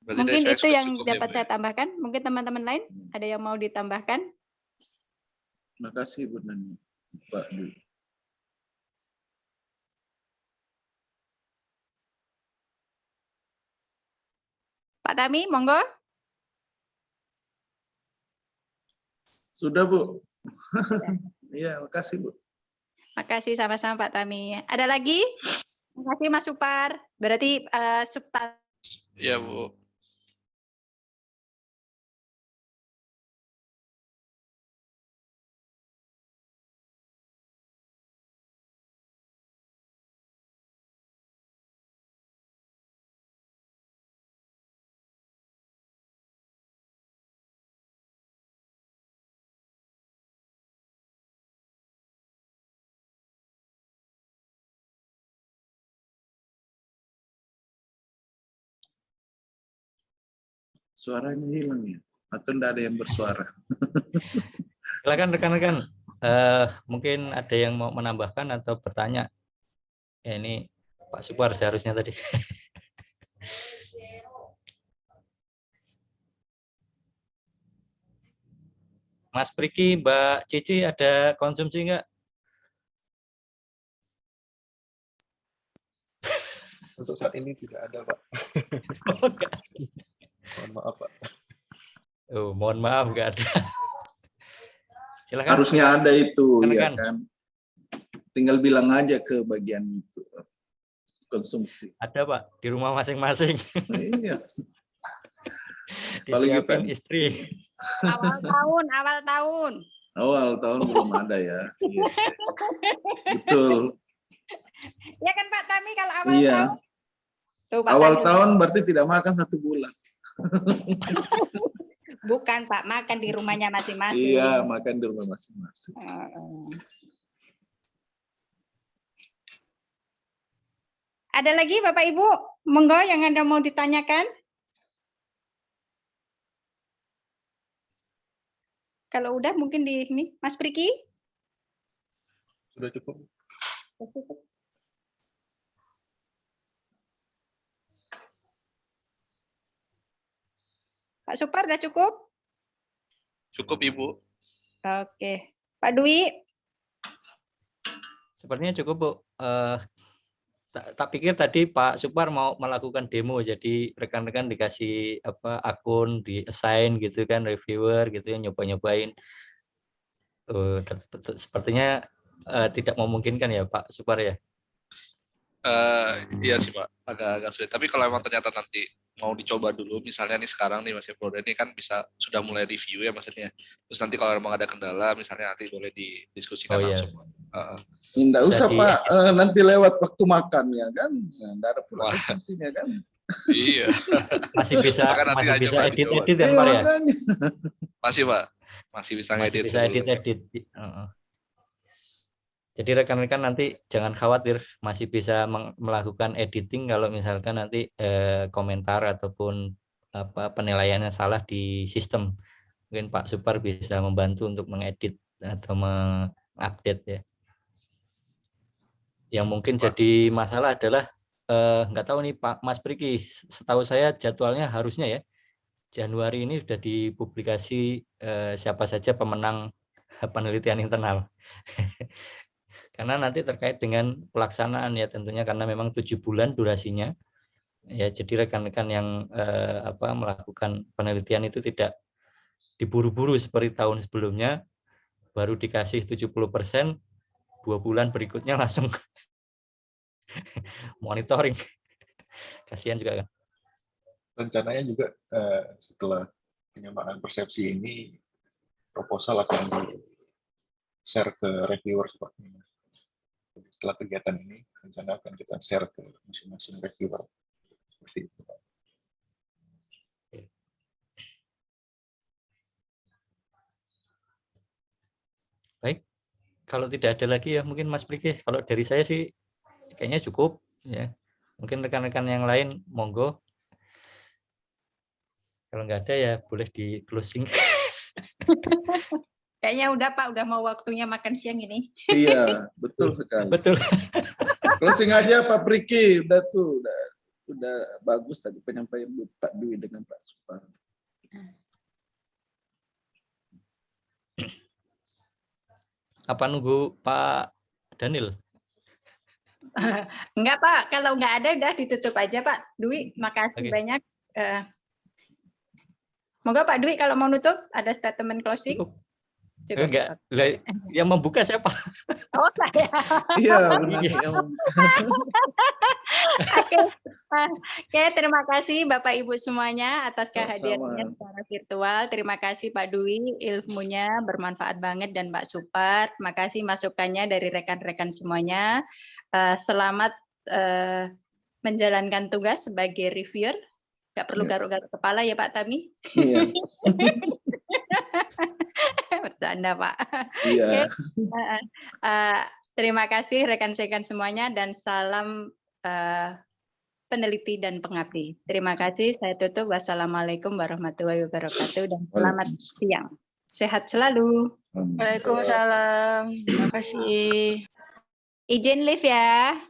Mungkin itu yang dapat saya tambahkan. Mungkin teman-teman lain ada yang mau ditambahkan? Terima kasih Bu Nani, Pak Dwi. Pak Tami, monggo. Sudah Bu. Iya, makasih Bu. Makasih sama-sama Pak Tami. Ada lagi? Terima kasih Mas Supar. Berarti Iya Bu. Suaranya hilang ya? Atau enggak ada yang bersuara? Silakan rekan-rekan. Mungkin ada yang mau menambahkan atau bertanya. Ya, ini Pak Supar seharusnya tadi. Mas Priki, Mbak Cici ada konsumsi enggak? Untuk saat ini tidak ada, Pak. Mohon maaf, Pak. Mohon maaf, nggak ada. Silakan. Harusnya ada itu, ya kan. Tinggal bilang aja ke bagian itu konsumsi. Ada Pak, di rumah masing-masing. Iya. Disiapin istri. Awal tahun. Awal tahun belum ada ya. Iya. Betul. Ya kan Pak Tami kalau awal iya. tahun. Tuh, Pak Awal Tami. tahun berarti tidak makan 1 bulan. Bukan Pak, makan di rumahnya masing-masing. Iya, makan di rumah masing-masing. Ada lagi Bapak Ibu? Monggo yang Anda mau ditanyakan? Kalau udah mungkin di ini, Mas Priki? Sudah cukup. Pak Supar udah cukup? Cukup Ibu. Oke. Pak Dwi? Sepertinya cukup, Bu. Tak pikir tadi Pak Supar mau melakukan demo, jadi rekan-rekan dikasih akun, di-assign gitu kan, reviewer gitu ya, nyoba-nyobain. Sepertinya tidak memungkinkan ya Pak Supar ya? Iya sih Pak, agak sulit. Tapi kalau memang ternyata nanti mau dicoba dulu, misalnya nih sekarang nih Mas Yopro ini kan sudah mulai review ya maksudnya. Terus nanti kalau memang ada kendala, misalnya nanti boleh didiskusikan langsung. Tidak usah Pak, nanti lewat waktu makan ya kan, nggak ada pula nantinya kan. Iya. Masih bisa edit kan Pak ya? Masih Pak, masih bisa ngedit. Masih bisa edit. Jadi rekan-rekan nanti jangan khawatir, masih bisa melakukan editing kalau misalkan nanti komentar ataupun penilaiannya salah di sistem. Mungkin Pak Supar bisa membantu untuk mengedit atau mengupdate ya. Yang mungkin jadi masalah adalah nggak tahu nih Pak Mas Priki, setahu saya jadwalnya harusnya ya Januari ini sudah dipublikasi siapa saja pemenang penelitian internal. Karena nanti terkait dengan pelaksanaan ya tentunya karena memang 7 bulan durasinya. Ya jadi rekan-rekan yang melakukan penelitian itu tidak diburu-buru seperti tahun sebelumnya, baru dikasih 70%, 2 bulan berikutnya langsung monitoring. Kasihan juga kan. Rencananya juga setelah penyamaan persepsi ini, proposal akan di-share ke reviewer sepertinya. Setelah kegiatan ini, rencana akan kita share ke masing-masing reviewer. Seperti itu, Pak. Baik, kalau tidak ada lagi ya mungkin Mas Priki, kalau dari saya sih kayaknya cukup ya. Mungkin rekan-rekan yang lain monggo. Kalau nggak ada ya boleh di closing. Kayaknya udah Pak, udah mau waktunya makan siang ini. Iya, betul sekali. Betul. Closing aja Pak Priki, udah tuh, udah bagus tadi penyampaian Pak Dwi dengan Pak Supar. Apa nunggu Pak Daniel? Enggak Pak, kalau nggak ada udah ditutup aja Pak Dwi. Makasih banyak. Moga Pak Dwi kalau mau nutup ada statement closing. Cukup. Enggak, yang membuka siapa? Oh saya. Iya benar. Oke, terima kasih Bapak Ibu semuanya atas kehadirannya secara virtual. Terima kasih Pak Dwi, ilmunya bermanfaat banget dan Pak Supar. Terima kasih masukannya dari rekan-rekan semuanya. Selamat menjalankan tugas sebagai reviewer. Nggak perlu garuk-garuk kepala ya Pak Tami. Iya. Bercanda Pak. Iya. Terima kasih rekan-rekan semuanya dan salam peneliti dan pengabdi. Terima kasih. Saya tutup. Wassalamualaikum warahmatullahi wabarakatuh dan selamat siang. Sehat selalu. Waalaikumsalam. Terima kasih. Izin live ya.